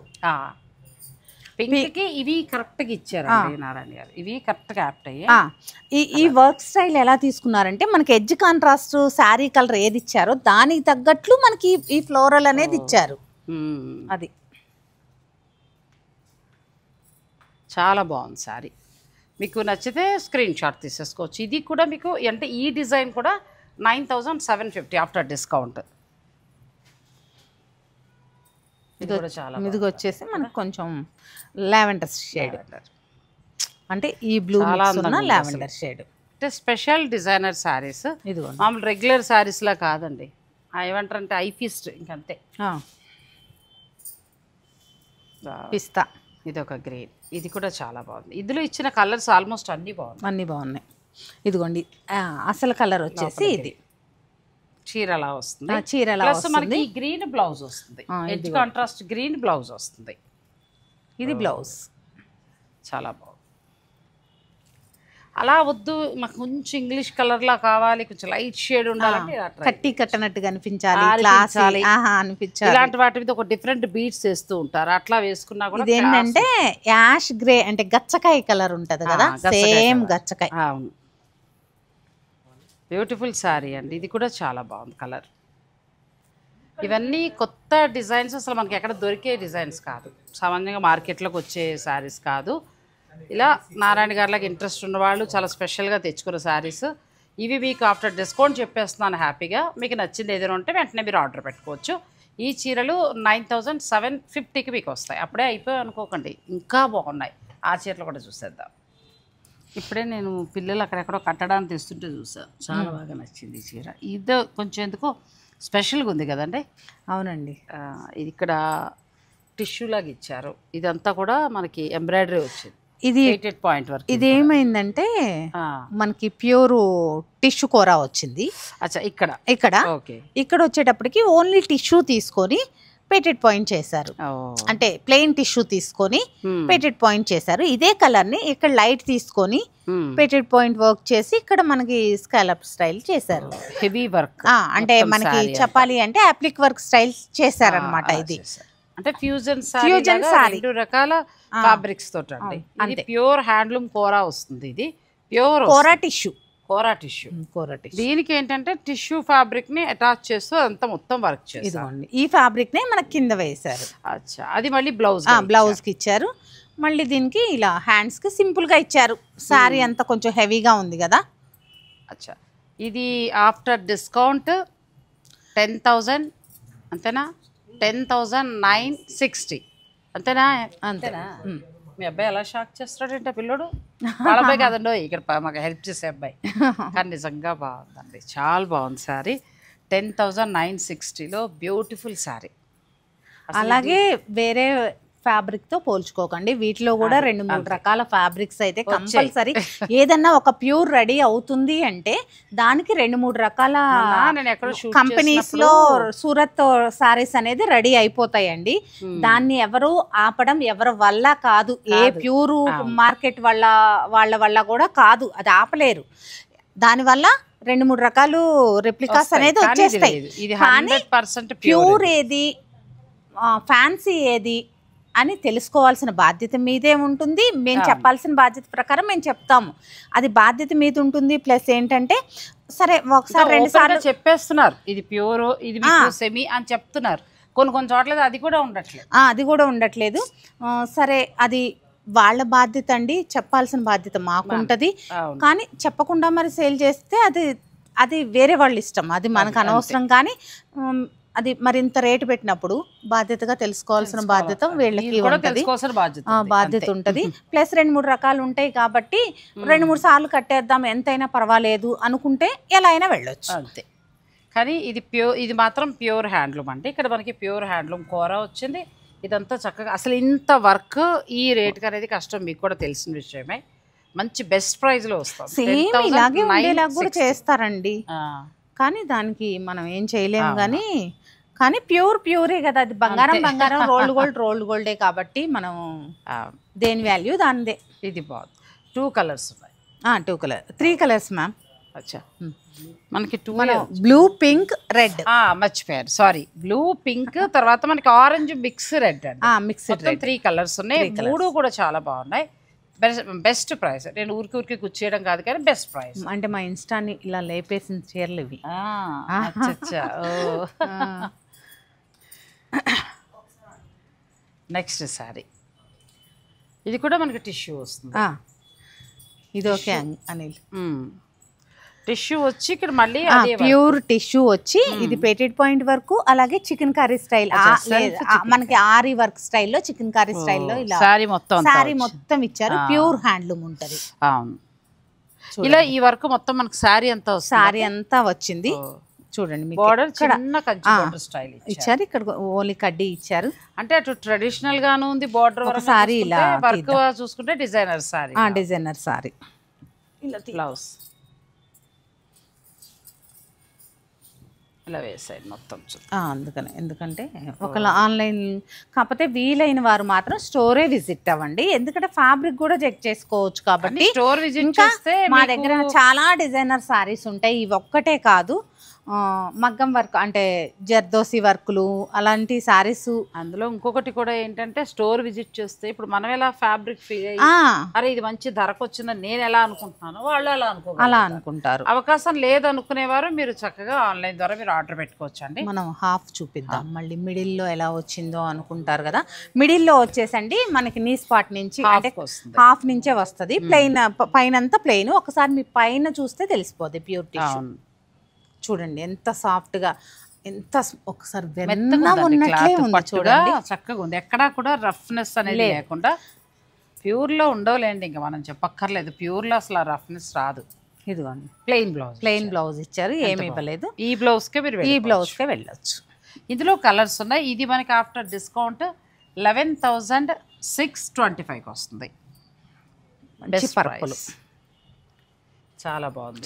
పింక్కి ఇవి కరెక్ట్గా ఇచ్చారండి నారాయణ గారు, ఇవి కరెక్ట్గా యాప్ట్ అయ్యాయి. ఈ వర్క్ స్టైల్ ఎలా తీసుకున్నారంటే మనకి ఎడ్జ్ కాంట్రాస్ట్ శారీ కలర్ ఏది ఇచ్చారో దానికి తగ్గట్లు మనకి ఈ ఫ్లోరల్ అనేది ఇచ్చారు. అది చాలా బాగుంది శారీ. మీకు నచ్చితే స్క్రీన్ షాట్ తీసేసుకోవచ్చు. ఇది కూడా మీకు అంటే ఈ డిజైన్ కూడా 9750 ఆఫ్టర్ డిస్కౌంట్. ఇది కూడా చాలా ఇది వచ్చేసి మనకు కొంచెం లావెండర్ షేడ్, అంటే ఈ బ్లూ లావెండర్ షేడ్. అంటే స్పెషల్ డిజైనర్ శారీస్, ఇది మామూలు రెగ్యులర్ శారీస్లా కాదండి. ఏమంటారంటే ఐఫీస్ట్ ఇంకంతే. పిస్తా, ఇది ఒక గ్రీన్, ఇది కూడా చాలా బాగుంది. ఇందులో ఇచ్చిన కలర్స్ ఆల్మోస్ట్ అన్నీ బాగున్నాయి. ఇదిగోండి అసలు కలర్ వచ్చేసి ఇది చీర అలా వస్తుంది. చీర అలా వస్తుంది. మనకి గ్రీన్ బ్లౌజ్ వస్తుంది, ఎడ్జ్ కాంట్రాస్ట్ గ్రీన్ బ్లౌజ్ వస్తుంది. ఇది బ్లౌజ్ చాలా బాగుంది. అలా వద్దు మాకు కొంచెం ఇంగ్లీష్ కలర్ లా కావాలి, కొంచెం లైట్ షేడ్ ఉండాలంటే కట్టి కట్టనట్టుగా అనిపించాలి, అనిపించాలి. ఇలాంటి వాటి మీద ఒక డిఫరెంట్ బీట్స్ వేస్తూ ఉంటారు, అట్లా వేసుకున్నా కూడా. ఇదేంటంటే యాష్ గ్రే అంటే గచ్చకాయ కలర్ ఉంటది కదా, సేమ్ గచ్చకాయ. అవును, బ్యూటిఫుల్ శారీ అండి. ఇది కూడా చాలా బాగుంది కలర్. ఇవన్నీ కొత్త డిజైన్స్, అసలు మనకి ఎక్కడ దొరికే డిజైన్స్ కాదు, సామాన్యంగా మార్కెట్లోకి వచ్చే శారీస్ కాదు. ఇలా నారాయణ గారిలాగా ఇంట్రెస్ట్ ఉన్నవాళ్ళు చాలా స్పెషల్గా తెచ్చుకున్న శారీస్ ఇవి. మీకు ఆఫ్టర్ డిస్కౌంట్ చెప్పేస్తున్నాను హ్యాపీగా. మీకు నచ్చింది ఏదైనా ఉంటే వెంటనే మీరు ఆర్డర్ పెట్టుకోవచ్చు. ఈ చీరలు 9750కి మీకు వస్తాయి. అప్పుడే అయిపోయి అనుకోకండి, ఇంకా బాగున్నాయి. ఆ చీరలు కూడా చూసేద్దాం. ఇప్పుడే నేను పిల్లలు అక్కడెక్కడో కట్టడానికి తెస్తుంటే చూసాను, చాలా బాగా నచ్చింది ఈ చీర. ఇది కొంచెం ఎందుకో స్పెషల్గా ఉంది కదండి. అవునండి, ఇది ఇక్కడ టిష్యూ లాగా ఇచ్చారు. ఇదంతా కూడా మనకి ఎంబ్రాయిడరీ వచ్చింది. ఇది 88 పాయింట్ వరకు. ఇది ఏమైందంటే మనకి ప్యూర్ టిష్యూ కూర వచ్చింది. అచ్చా, ఇక్కడ ఇక్కడ వచ్చేటప్పటికి ఓన్లీ టిష్యూ తీసుకొని పేటెడ్ పాయింట్ చేశారు, అంటే ప్లెయిన్ టిష్యూ తీసుకొని పేటెడ్ పాయింట్ చేశారు. ఇదే కలర్ ని ఇక్కడ లైట్ తీసుకొని పేటెడ్ పాయింట్ వర్క్ చేసి ఇక్కడ మనకి స్కాలప్ స్టైల్ చేశారు. హెవీ వర్క్, అంటే మనకి చెప్పాలి అంటే అప్లిక్ వర్క్ స్టైల్ చేశారనమాట. ఇది అంటే ఫ్యూజన్ సారీ, 2 రకాల ఫ్యాబ్రిక్స్ తోటి అండి. ఇది ప్యూర్ హ్యాండ్లూమ్ కోరా వస్తుంది. ఇది ప్యూర్ కోరా టిష్యూ. దీనికి ఏంటంటే టిష్యూ ఫ్యాబ్రిక్ ని అటాచ్ చేస్తూ అంతా మొత్తం వర్క్ చేస్తారు. ఈ ఫ్యాబ్రిక్ నే మనకి కింద వేశారు. అచ్చా, అది మళ్ళీ బ్లౌజ్ కి ఇచ్చారు. మళ్ళీ దీనికి ఇలా హ్యాండ్స్ కి సింపుల్ గా ఇచ్చారు. శారీ అంతా కొంచెం హెవీగా ఉంది కదా. అచ్చా, ఇది ఆఫ్టర్ డిస్కౌంట్ 10,000 అంతేనా? 10,960 అంతేనా? అంతేనా? మీ అబ్బాయి ఎలా షాక్ చేస్తాడంటే పిల్లడు వాళ్ళ అబ్బాయి కాదండో, ఇక్కడ మాకు హెల్ప్ చేసే అబ్బాయి. కానీ నిజంగా బాగుందండి, చాలా బాగుంది శారీ. 10,960లో బ్యూటిఫుల్ శారీ. అలాగే వేరే ఫ్యాబ్రిక్ తో పోల్చుకోకండి, వీటిలో కూడా 2-3 రకాల ఫ్యాబ్రిక్స్ అయితే కంపల్సరీ. ఏదన్నా ఒక ప్యూర్ రెడీ అవుతుంది అంటే దానికి 2-3 రకాల కంపెనీస్ లో సూరత్ సారీస్ అనేది రెడీ అయిపోతాయండి. దాన్ని ఎవరు ఆపడం ఎవరి వల్ల కాదు, ఏ ప్యూర్ మార్కెట్ వాళ్ళ వల్ల కూడా కాదు, అది ఆపలేరు. దానివల్ల 2-3 రకాలు రెప్లికాస్ అనేది వచ్చేస్తాయి. కానీ ప్యూర్ ఏది ఫ్యాన్సీ ఏది అని తెలుసుకోవాల్సిన బాధ్యత మీదే ఉంటుంది. మేము చెప్పాల్సిన బాధ్యత ప్రకారం మేము చెప్తాము, అది బాధ్యత మీద ఉంటుంది. ప్లస్ ఏంటంటే సరే ఒకసారి 2 సార్లు చెప్పేస్తున్నారు ఇది ప్యూర్ ఇది సెమీ అని చెప్తున్నారు. కొన్ని చోట్ల అది కూడా ఉండట్లేదు. సరే, అది వాళ్ళ బాధ్యత అండి, చెప్పాల్సిన బాధ్యత మాకు ఉంటుంది. కానీ చెప్పకుండా మరి సేల్ చేస్తే అది వేరే వాళ్ళ ఇష్టం, అది మనకు అనవసరం. కానీ అది మరింత రేటు పెట్టినప్పుడు బాధ్యతగా తెలుసుకోవాల్సిన బాధ్యత వీళ్ళకి బాధ్యత ఉంటుంది. ప్లస్ 2-3 రకాలు ఉంటాయి కాబట్టి 2-3 సార్లు కట్టేద్దాం ఎంతైనా పర్వాలేదు అనుకుంటే ఎలా అయినా వెళ్ళొచ్చు అంతే. కానీ ఇది మాత్రం ప్యూర్ హ్యాండ్లూమ్ అంటే ఇక్కడ మనకి ప్యూర్ హ్యాండ్లూమ్ కోరా వచ్చింది. ఇదంతా చక్కగా అసలు ఇంత వర్క్ ఈ రేట్కి అనేది కష్టం, మీకు కూడా తెలిసిన విషయమే. మంచి బెస్ట్ ప్రైస్ లో వస్తుంది. సేమ్ ఇలాగే ఉండేలాగా కూడా చేస్తారండి, కానీ దానికి మనం ఏం చేయలేము. కానీ ప్యూరే కదా, అది బంగారం రోల్డ్ గోల్డే కాబట్టి మనం దేని వాల్యూ దానిదే. ఇది బాగుంది. 2 కలర్స్ ఉన్నాయి. 3 కలర్స్ మ్యామ్. అచ్చా మనకి టూ బ్లూ పింక్ రెడ్ మర్చిపోయారు సారీ, బ్లూ పింక్ తర్వాత మనకి ఆరెంజ్ మిక్స్ రెడ్ అండి. మిక్స్డ్ 3 కలర్స్ ఉన్నాయి, 3 కూడా చాలా బాగున్నాయి. Best price. నేను ఊరికి కూర్చేయడం కాదు కానీ బెస్ట్ ప్రైస్. అంటే మా ఇన్స్టాని ఇలా లేపేసిన చీరలు ఇవి. నెక్స్ట్ సారీ ఇది కూడా మనకి టిష్యూ వస్తుంది. ఇది ఓకే అనిల్. టిష్యూ వచ్చి ఇక్కడ మళ్ళీ ప్యూర్ టిష్యూ వచ్చి ఇది పేటెడ్ పాయింట్ వరకు, అలాగే చికెన్ కర్రీ స్టైల్ మనకి ఆరి వర్క్ స్టైల్లో చికెన్ కర్రీ స్టైల్లో ఇలా సారీ మొత్తం ఇచ్చారు. ప్యూర్ హ్యాండ్లూమ్ ఉంటది. అవును, ఇలా ఈ వర్క్ మొత్తం మనకి సారీ అంతా వచ్చింది. చూడండి బోర్డర్ చిన్న కంచి బోర్డర్ స్టైల్ ఇచ్చారు. ఇక్కడ ఓన్లీ కడ్డీ ఇచ్చారు. అంటే అటు ట్రెడిషనల్ గాను ఉంది బోర్డర్ సారీ, ఇలా వర్క్ చూసుకుంటే డిజైనర్ సారీ. డిజైనర్ సారీ ఇలా బ్లౌజ్ ఇలా వేసాయి మొత్తం. ఎందుకంటే ఒకవేళ ఆన్లైన్ కాకపోతే వీలైన వారు మాత్రం స్టోరే విజిట్ అవ్వండి, ఎందుకంటే ఫ్యాబ్రిక్ కూడా చెక్ చేసుకోవచ్చు కాబట్టి. స్టోర్ విజిట్ చేస్తే మా దగ్గర చాలా డిజైనర్ సారీస్ ఉంటాయి. ఇవి ఒక్కటే కాదు, మగ్గం వర్క్ అంటే జర్దోసి వర్కులు అలాంటి సారీస్. అందులో ఇంకొకటి కూడా ఏంటంటే స్టోర్ విజిట్ చేస్తే ఇప్పుడు మనం ఎలా ఫ్యాబ్రిక్ ఫీల్ అయ్యి అరే ఇది మంచి ధరకు వచ్చిందని నేను ఎలా అనుకుంటున్నాను వాళ్ళు అలా అనుకుంటారు. అవకాశం లేదనుకునేవారు మీరు చక్కగా ఆన్లైన్ ద్వారా మీరు ఆర్డర్ పెట్టుకోవచ్చు అండి. మనం హాఫ్ చూపిద్దాం మళ్ళీ. మిడిల్లో ఎలా వచ్చిందో అనుకుంటారు కదా, మిడిల్లో వచ్చేసండి మనకి నీ స్పాట్ నుంచి అంటే హాఫ్ నుంచే వస్తుంది. ప్లెయిన్ పైన అంతా ప్లెయిన్. ఒకసారి మీ పైన చూస్తే తెలిసిపోద్ది ప్యూర్ టిష్యూ. చూడండి ఎంత సాఫ్ట్ గా, ఎంత ఒకసారి ఉన్నట్లే ఉంది. చూడండి చక్కగా ఉంది, ఎక్కడా కూడా రఫ్నెస్ అనేది లేకుండా. ప్యూర్ లో ఉండవులేండి, ఇంకా మనం చెప్పక్కర్లేదు. ప్యూర్ లో అసలు రఫ్నెస్ రాదు. ఇదిగోండి ప్లెయిన్ బ్లౌజ్ ఇచ్చారు, ఏమి ఇవ్వలేదు. ఈ బ్లౌజ్ కే మీరు వెళ్ళొచ్చు. ఇందులో కలర్స్ ఉన్నాయి. ఇది మనకి ఆఫ్టర్ డిస్కౌంట్ 11,625 వస్తుంది. పర్పుల్ చాలా బాగుంది.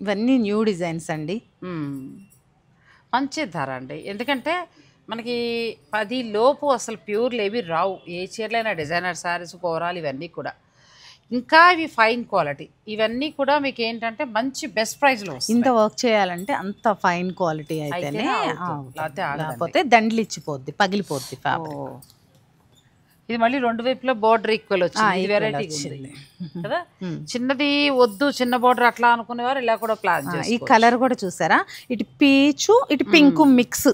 ఇవన్నీ న్యూ డిజైన్స్ అండి. మంచి ధర అండి, ఎందుకంటే మనకి 10 లోపు అసలు ప్యూర్లు ఏవి రావు. ఏ చీరలైనా డిజైనర్ శారీస్ కోరాలు ఇవన్నీ కూడా. ఇంకా ఇవి ఫైన్ క్వాలిటీ. ఇవన్నీ కూడా మీకు ఏంటంటే మంచి బెస్ట్ ప్రైస్లో ఇంత వర్క్ చేయాలంటే అంత ఫైన్ క్వాలిటీ అయితేనే, లేకపోతే దండలు ఇచ్చిపోద్ది, పగిలిపోద్ది ఫ్యాబ్రిక్. ఇది మళ్ళీ 2 వైపులో బోర్డర్ ఈక్వల్ వచ్చింది. వెరైటీ కదా, చిన్నది వద్దు చిన్న బోర్డర్ అట్లా అనుకునేవారు ఇలా కూడా ప్లాన్ చేస్తారు. ఈ కలర్ కూడా చూసారా, ఇటు పీచు ఇటు పింక్ మిక్స్.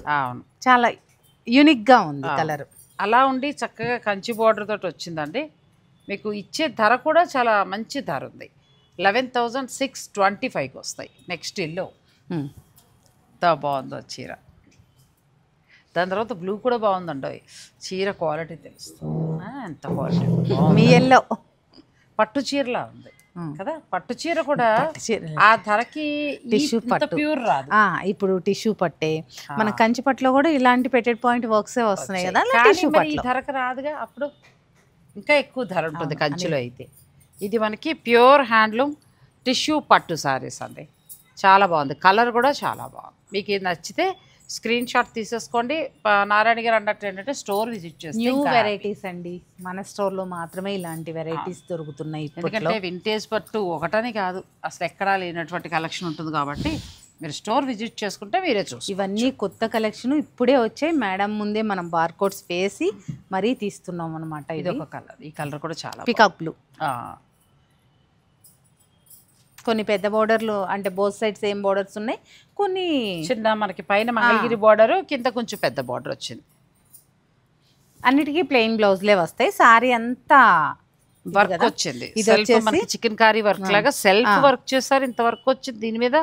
చాలా యూనిక్ గా ఉంది కలర్. అలా ఉండి చక్కగా కంచి బోర్డర్ తోటి వచ్చిందండి. మీకు ఇచ్చే ధర కూడా చాలా మంచి ధర ఉంది. 11,625 వస్తాయి. నెక్స్ట్ ఇల్లు ఎంత బాగుందో చీర. దాని తర్వాత బ్లూ కూడా బాగుందండి. చీర క్వాలిటీ తెలుస్తుంది, ఎంత క్వాలిటీ. మీ ఎల్లో పట్టు చీరలా ఉంది కదా. పట్టు చీర కూడా ఆ ధరకి టిష్యూ పట్టు ప్యూర్ రాదు. ఇప్పుడు టిష్యూ పట్టే మన కంచి పట్టులో కూడా ఇలాంటి పెటెడ్ పాయింట్ వర్క్స్ వస్తున్నాయి కదా. ఈ ధరకు రాదుగా, అప్పుడు ఇంకా ఎక్కువ ధర ఉంటుంది కంచిలో అయితే. ఇది మనకి ప్యూర్ హ్యాండ్లూమ్ టిష్యూ పట్టు సారీస్ అండి. చాలా బాగుంది, కలర్ కూడా చాలా బాగుంది. మీకు ఇది నచ్చితే స్క్రీన్ షాట్ తీసేసుకోండి. నారాయణ గారు అన్నట్టు ఏంటంటే స్టోర్ విజిట్ చేస్తే న్యూ వెరైటీస్ అండి, మన స్టోర్లో మాత్రమే ఇలాంటి వెరైటీస్ దొరుకుతున్నాయి. ఎందుకంటే వింటేజ్ పట్టు ఒకటని కాదు, అసలు ఎక్కడా లేనటువంటి కలెక్షన్ ఉంటుంది కాబట్టి మీరు స్టోర్ విజిట్ చేసుకుంటే మీరే చూసి. ఇవన్నీ కొత్త కలెక్షన్ ఇప్పుడే వచ్చాయి మేడం, ముందే మనం బార్ కోడ్స్ వేసి మరీ తీస్తున్నాం అనమాట. ఇది ఒక కలర్, ఈ కలర్ కూడా చాలా పికాక్ బ్లూ. కొన్ని పెద్ద బోర్డర్లు అంటే బోత్ సైడ్ సేమ్ బోర్డర్స్ ఉన్నాయి, కొన్ని చిన్న మనకి పైన మంగళగిరి బోర్డర్ కింద కొంచెం పెద్ద బోర్డర్ వచ్చింది. అన్నిటికీ ప్లెయిన్ బ్లౌజ్లే వస్తాయి. సారీ అంతా వర్క్ వచ్చింది. మనకి చికెన్ కర్రీ వర్క్ లాగా సెల్ఫ్ వర్క్ చేస్తారు. ఇంత వర్క్ వచ్చింది దీని మీద.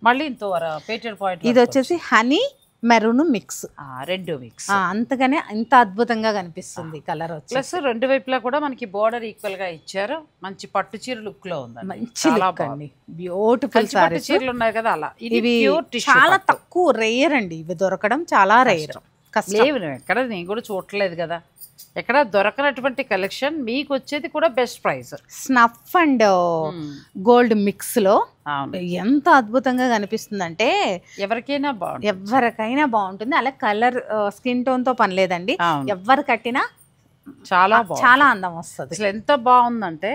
మళ్ళీ ఇంత పేటెడ్ పాయింట్. ఇది వచ్చేసి హనీ మెరూన్ మిక్స్, 2 మిక్స్. అంతగానే ఇంత అద్భుతంగా కనిపిస్తుంది కలర్ వచ్చి. ప్లస్ 2 వైపులా కూడా మనకి బోర్డర్ ఈక్వల్ గా ఇచ్చారు. మంచి పట్టు చీర లుక్ లో ఉంది, మంచి లుక్ అండి. బ్యూటిఫుల్ పట్టు చీరలు ఉన్నాయి కదా అలా. ఇవి చాలా తక్కువ, రేర్ అండి. ఇవి దొరకడం చాలా రేర్. లేవు ఎక్కడ, నేను కూడా చూడలేదు కదా ఎక్కడ దొరకనటువంటి కలెక్షన్. మీకు వచ్చేది కూడా best price. Snuff and gold mix లో ఎంత అద్భుతంగా కనిపిస్తుంది అంటే ఎవరికైనా బాగుంటుంది. అలా కలర్ స్కిన్ టోన్ తో పని లేదండి, ఎవరు కట్టినా చాలా అందం వస్తుంది. అసలు ఎంత బాగుందంటే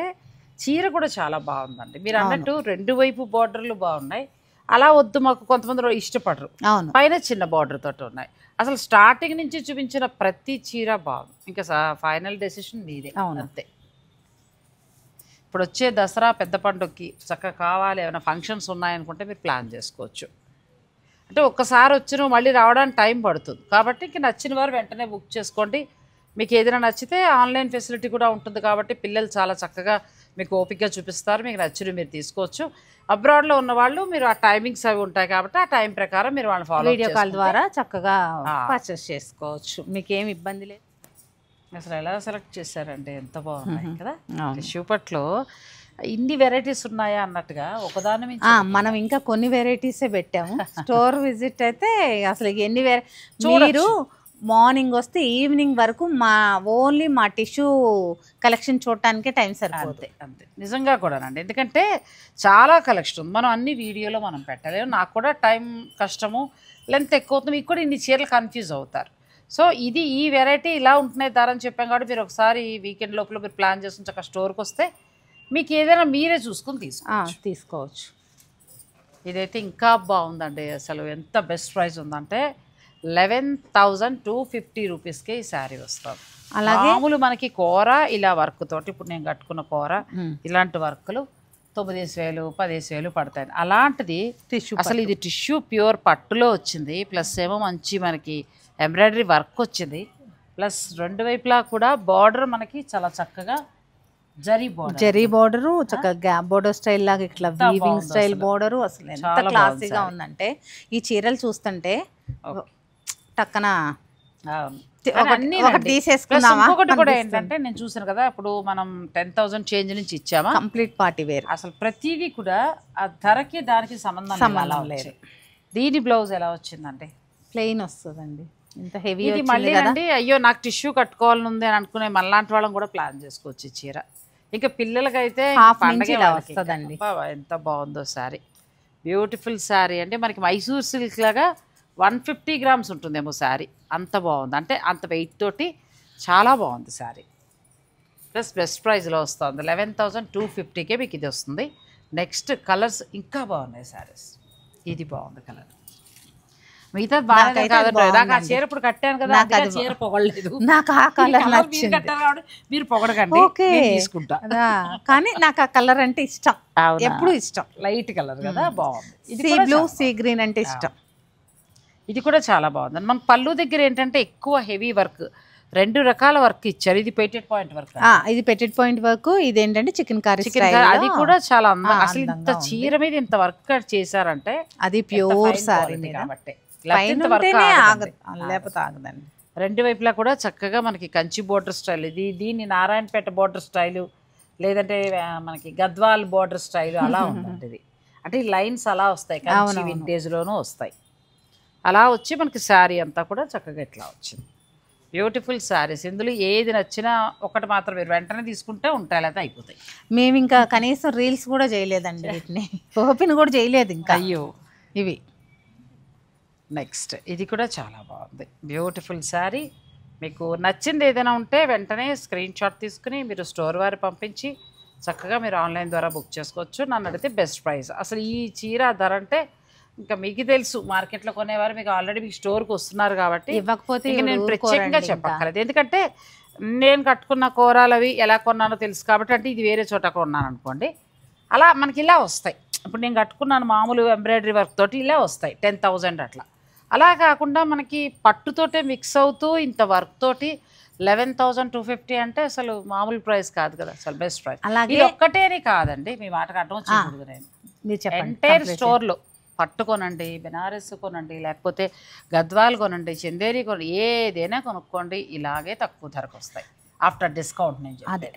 చీర కూడా చాలా బాగుందండి. మీరు అన్నట్టు రెండు వైపు బార్డర్లు బాగున్నాయి. అలా వద్దు మాకు కొంతమంది ఇష్టపడరు, అవును పైన చిన్న బార్డర్ తోటి ఉన్నాయి. అసలు స్టార్టింగ్ నుంచి చూపించిన ప్రతి చీర బాగుంది. ఇంకా ఫైనల్ డెసిషన్ మీదే. అవును. అంతే. ఇప్పుడు వచ్చే దసరా పెద్ద పండుగకి చక్కగా కావాలి, ఏమైనా ఫంక్షన్స్ ఉన్నాయనుకుంటే మీరు ప్లాన్ చేసుకోవచ్చు. అంటే ఒక్కసారి వచ్చిన మళ్ళీ రావడానికి టైం పడుతుంది కాబట్టి ఇంక నచ్చిన వారు వెంటనే బుక్ చేసుకోండి. మీకు ఏదైనా నచ్చితే ఆన్లైన్ ఫెసిలిటీ కూడా ఉంటుంది కాబట్టి పిల్లలు చాలా చక్కగా మీకు ఓపికగా చూపిస్తారు. మీకు నచ్చినవి మీరు తీసుకోవచ్చు. అబ్రాడ్లో ఉన్న వాళ్ళు మీరు ఆ టైమింగ్స్ అవి ఉంటాయి కాబట్టి ఆ టైం ప్రకారం మీరు వాళ్ళని ఫాలో వీడియో కాల్ ద్వారా చక్కగా పర్చేస్ చేసుకోవచ్చు, మీకు ఏమి ఇబ్బంది లేదు. అసలు ఎలా సెలెక్ట్ చేశారంటే ఎంత బాగున్నాయి కదా. టిష్యూ పట్లో ఇన్ని వెరైటీస్ ఉన్నాయా అన్నట్టుగా ఒకదాని నుంచి మనం ఇంకా కొన్ని వెరైటీసే పెట్టాము. స్టోర్ విజిట్ అయితే అసలు ఎన్ని మీరు మార్నింగ్ వస్తే ఈవినింగ్ వరకు ఓన్లీ మా టిష్యూ కలెక్షన్ చూడటానికే టైం సరిపోతుంది. అంతే నిజంగా కూడానండి. ఎందుకంటే చాలా కలెక్షన్ ఉంది, మనం అన్ని వీడియోలో మనం పెట్టలేము. నాకు కూడా టైం కష్టము, లెంత్ ఎక్కువ అవుతుంది, మీకు కూడా ఇన్ని చీరలు కన్ఫ్యూజ్ అవుతారు. సో ఇది ఈ వెరైటీ ఇలా ఉంటున్నాయి ధర అని చెప్పాం కాబట్టి మీరు ఒకసారి వీకెండ్ లోపల మీరు ప్లాన్ చేసుకుని చక్కగా స్టోర్కి వస్తే మీకు ఏదైనా మీరే చూసుకుని తీసుకోవచ్చు. ఇదైతే ఇంకా బాగుందండి. అసలు ఎంత బెస్ట్ ప్రైస్ ఉందంటే 11,250 రూపీస్కే ఈ శారీ వస్తుంది. అలాగే మామూలు మనకి కూర ఇలా వర్క్ తోటి, ఇప్పుడు నేను కట్టుకున్న కూర ఇలాంటి వర్క్లు 9,000 10,000 పడతాయి. అలాంటిది టిష్యూ, అసలు ఇది టిష్యూ ప్యూర్ పట్టులో వచ్చింది, ప్లస్ ఏమో మంచి మనకి ఎంబ్రాయిడరీ వర్క్ వచ్చింది, ప్లస్ రెండు వైపులా కూడా బార్డర్ మనకి చాలా చక్కగా జరీ బార్డరు, చక్కగా గ్యాప్ బార్డర్ స్టైల్ లాగా ఇట్లా వీవింగ్ స్టైల్ బార్డరు. అసలు ఎంత క్లాసీగా ఉందంటే ఈ చీరలు చూస్తుంటే టక్కన ఇంకొకటి కూడా ఏంటంటే నేను చూసాను కదా, ఇప్పుడు మనం 10,000 చేంజ్ నుంచి ఇచ్చామా కంప్లీట్ పార్టీ వేర్. అసలు ప్రతిదీ కూడా ఆ ధరకి దానికి సంబంధం లేదు. దీని బ్లౌజ్ ఎలా వచ్చిందంటే ప్లెయిన్ వస్తుందండి, ఇంత హెవీ. ఇది మళ్ళీ అండి అయ్యో నాకు టిష్యూ కట్టుకోవాలని ఉంది అని అనుకునే మనలాంటి వాళ్ళం కూడా ప్లాన్ చేసుకోవచ్చు ఈ చీర. ఇంకా పిల్లలకైతే వస్తుందండి. ఎంత బాగుందో శారీ, బ్యూటిఫుల్ శారీ. అంటే మనకి మైసూర్ సిల్క్ లాగా 150 గ్రామ్స్ ఉంటుందేమో శారీ, అంత బాగుంది. అంటే అంత వెయిట్ తోటి చాలా బాగుంది శారీ. ప్లస్ బెస్ట్ ప్రైస్లో వస్తుంది. 11,250కే మీకు ఇది వస్తుంది. నెక్స్ట్ కలర్స్ ఇంకా బాగున్నాయి శారీస్. ఇది బాగుంది కలర్, మిగతా బాగా కాదు. నాకు ఆ చీర ఇప్పుడు కట్టాను కదా, చీర పొగలేదు, నాకు ఆ కలర్ నచ్చింది. మీరు పొగడకండి, తీసుకుంటా. కానీ నాకు ఆ కలర్ అంటే ఇష్టం, ఎప్పుడు ఇష్టం. లైట్ కలర్ కదా, బాగుంది. సీ బ్లూ సీ గ్రీన్ అంటే ఇష్టం. ఇది కూడా చాలా బాగుంది. మనకు పళ్ళు దగ్గర ఏంటంటే ఎక్కువ హెవీ వర్క్, రెండు రకాల వర్క్ ఇచ్చారు. ఇది పెటెడ్ పాయింట్ వర్క్, ఇది పెటెడ్ పాయింట్ వర్క్, ఇదేంటంటే చికెన్ కర్రీ, అది కూడా చాలా అందంగా. అసలు ఇంత చీర మీద ఇంత వర్క్ చేశారంటే అది ప్యూర్ సారీ కాబట్టి లేకపోతే ఆగదండి. రెండు వైపులా కూడా చక్కగా మనకి కంచి బోర్డర్ స్టైల్, దీన్ని నారాయణపేట బోర్డర్ స్టైలు, లేదంటే మనకి గద్వాల్ బోర్డర్ స్టైల్ అలా ఉందండి. ఇది అంటే ఈ లైన్స్ అలా వస్తాయి, కంచి వింటేజ్లోనూ వస్తాయి. అలా వచ్చి మనకి శారీ అంతా కూడా చక్కగా ఇట్లా వచ్చింది. బ్యూటిఫుల్ శారీస్. ఇందులో ఏది నచ్చినా ఒకటి మాత్రం మీరు వెంటనే తీసుకుంటే ఉంటాయి, లేదా అయిపోతాయి. మేము ఇంకా కనీసం రీల్స్ కూడా చేయలేదండి, వీటిని ఓపెన్ కూడా చేయలేదు ఇంకా. అయ్యో ఇవి నెక్స్ట్ ఇది కూడా చాలా బాగుంది, బ్యూటిఫుల్ శారీ. మీకు నచ్చింది ఏదైనా ఉంటే వెంటనే స్క్రీన్ షాట్ తీసుకుని మీరు స్టోర్ వారి పంపించి చక్కగా మీరు ఆన్లైన్ ద్వారా బుక్ చేసుకోవచ్చు. నన్ను అడిగితే బెస్ట్ ప్రైస్. అసలు ఈ చీర ధర అంటే ఇంకా మీకు తెలుసు, మార్కెట్లో కొనేవారు మీకు ఆల్రెడీ మీకు స్టోర్కి వస్తున్నారు కాబట్టి ఇవ్వకపోతే నేను ప్రత్యేకంగా చెప్పక్కర్లేదు. ఎందుకంటే నేను కట్టుకున్న కూరలు అవి ఎలా కొన్నానో తెలుసు కాబట్టి. అంటే ఇది వేరే చోట కొన్నాను అనుకోండి, అలా మనకి ఇలా వస్తాయి. ఇప్పుడు నేను కట్టుకున్నాను మామూలు ఎంబ్రాయిడరీ వర్క్ తోటి ఇలా వస్తాయి 10,000 అట్లా. అలా కాకుండా మనకి పట్టుతోటే మిక్స్ అవుతూ ఇంత వర్క్ తోటి 11,250 అంటే అసలు మామూలు ప్రైస్ కాదు కదా, అసలు బెస్ట్ ప్రైస్. ఇది ఒక్కటేని కాదండి, మీ మాటకు అర్థం వచ్చేది. నేను ఎంటైర్ స్టోర్లో పట్టు కొనండి, బెనారస్ కొనండి, లేకపోతే గద్వాల్ కొనండి, చందేరి కొనండి, ఏదైనా కొనుక్కోండి, ఇలాగే తక్కువ ధరకు వస్తాయి ఆఫ్టర్ డిస్కౌంట్.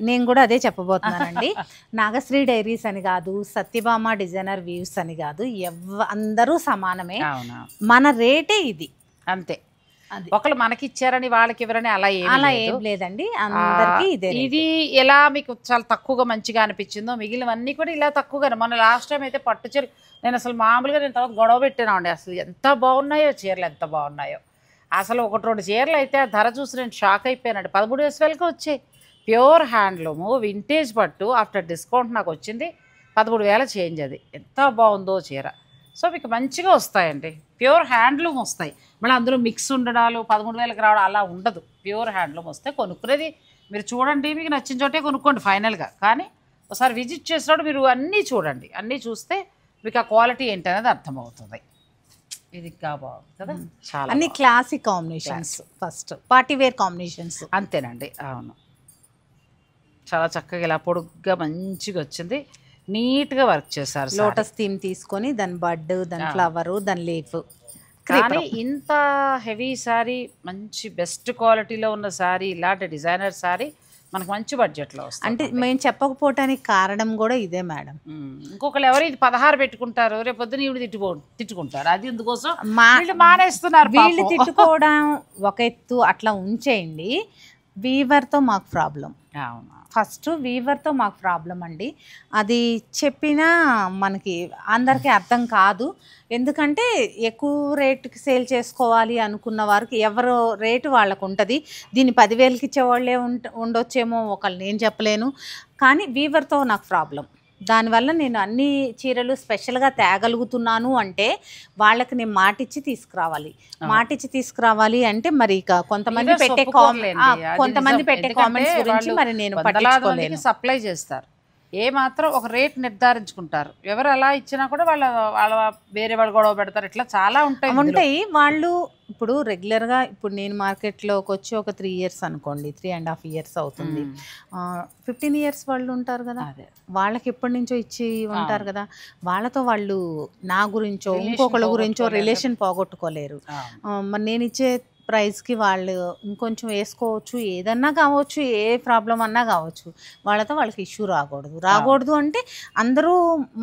నేను కూడా అదే చెప్పబోతున్నానండి. నాగశ్రీ డైరీస్ అని కాదు, సత్యభామ డిజైనర్ వీవ్స్ అని కాదు, అందరూ సమానమే. మన రేటే ఇది, అంతే. ఒకళ్ళు మనకి ఇచ్చారని వాళ్ళకి ఇవ్వరని అలా ఏం లేదండి, అందరికీ ఇదే. ఇది ఎలా మీకు చాలా తక్కువగా మంచిగా అనిపించిందో మిగిలినవన్నీ కూడా ఇలా తక్కువగానే. మన లాస్ట్ టైం అయితే పట్టు చీర నేను అసలు మామూలుగా నేను తర్వాత గొడవ పెట్టాను అండి, అసలు ఎంత బాగున్నాయో చీరలు, ఎంత బాగున్నాయో. అసలు 1-2 చీరలు అయితే ఆ ధర చూసి నేను షాక్ అయిపోయానండి. 13,000కి వచ్చాయి ప్యూర్ హ్యాండ్లూము వింటేజ్ పట్టు ఆఫ్టర్ డిస్కౌంట్ నాకు వచ్చింది 13,000 చేంజ్. అది ఎంత బాగుందో చీర. సో మీకు మంచిగా వస్తాయండి, ప్యూర్ హ్యాండ్లూమ్ వస్తాయి. మళ్ళీ అందులో మిక్స్ ఉండడాలు 13,000కి రావడం అలా ఉండదు. ప్యూర్ హ్యాండ్లూమ్ వస్తే కొనుక్కునేది మీరు చూడండి, మీకు నచ్చిన చోటే కొనుక్కోండి ఫైనల్గా. కానీ ఒకసారి విజిట్ చేసినప్పుడు మీరు అన్నీ చూడండి, అన్నీ చూస్తే మీకు ఆ క్వాలిటీ ఏంటనేది అర్థమవుతుంది. ఇది ఇంకా బాగుంది కదా, చాలా అన్ని classic combinations, first party wear combinations. అంతేనండి. అవును, చాలా చక్కగా ఇలా పొడుగ్గా మంచిగా వచ్చింది, నీట్గా వర్క్ చేశారు. లోటస్ థీమ్ తీసుకొని దాని బడ్, దాని ఫ్లవర్, దాని లీఫ్. కానీ ఇంత హెవీ శారీ, మంచి బెస్ట్ క్వాలిటీలో ఉన్న శారీ, ఇలాంటి డిజైనర్ శారీ మనకు మంచి బడ్జెట్లో వస్తుంది. అంటే మేము చెప్పకపోవటానికి కారణం కూడా ఇదే మేడం. ఇంకొకరు ఎవరు ఇది 16 పెట్టుకుంటారు, రేపు పొద్దున ఈవిడ తిట్టుకుంటారు. అది ఎందుకోసం మానేస్తున్నారు. వీళ్ళు తిట్టుకోవడం ఒక ఎత్తు, అట్లా ఉంచేయండి. వీవర్తో మాకు ప్రాబ్లం. అవును, ఫస్ట్ వీవర్తో మాకు ప్రాబ్లం అండి. అది చెప్పినా మనకి అందరికీ అర్థం కాదు. ఎందుకంటే ఎక్కువ రేటుకి సేల్ చేసుకోవాలి అనుకున్న వారికి ఎవరు రేటు వాళ్ళకు ఉంటుంది. దీన్ని 10,000కి ఇచ్చేవాళ్ళే ఉండొచ్చేమో, ఒకళ్ళు నేను చెప్పలేను. కానీ వీవర్తో నాకు ప్రాబ్లం. దానివల్ల నేను అన్ని చీరలు స్పెషల్గా తేగలుగుతున్నాను అంటే వాళ్ళకి నేను మాటిచ్చి తీసుకురావాలి అంటే మరి ఇక కొంతమంది పెట్టే కామెంట్స్ గురించి మరి నేను పట్టించుకోలేను. సప్లై చేస్తారు, ఏ మాత్రం ఒక రేట్ నిర్ధారించుకుంటారు. ఎవరు అలా ఇచ్చినా కూడా వాళ్ళ వేరే వాళ్ళు గొడవ పెడతారు. ఇట్లా చాలా ఉంటాయి. వాళ్ళు ఇప్పుడు రెగ్యులర్గా ఇప్పుడు నేను మార్కెట్లోకి వచ్చి ఒక 3 years అనుకోండి, 3.5 years అవుతుంది. 15 years వాళ్ళు ఉంటారు కదా, వాళ్ళకి ఎప్పటి నుంచో ఇచ్చి ఉంటారు కదా. వాళ్ళతో వాళ్ళు నా గురించో ఇంకొకళ్ళ గురించో రిలేషన్ పోగొట్టుకోలేరు. మరి నేను ఇచ్చే ప్రైస్కి వాళ్ళు ఇంకొంచెం వేసుకోవచ్చు, ఏదన్నా కావచ్చు, ఏ ప్రాబ్లం అన్నా కావచ్చు. వాళ్ళకి ఇష్యూ రాకూడదు అంటే అందరూ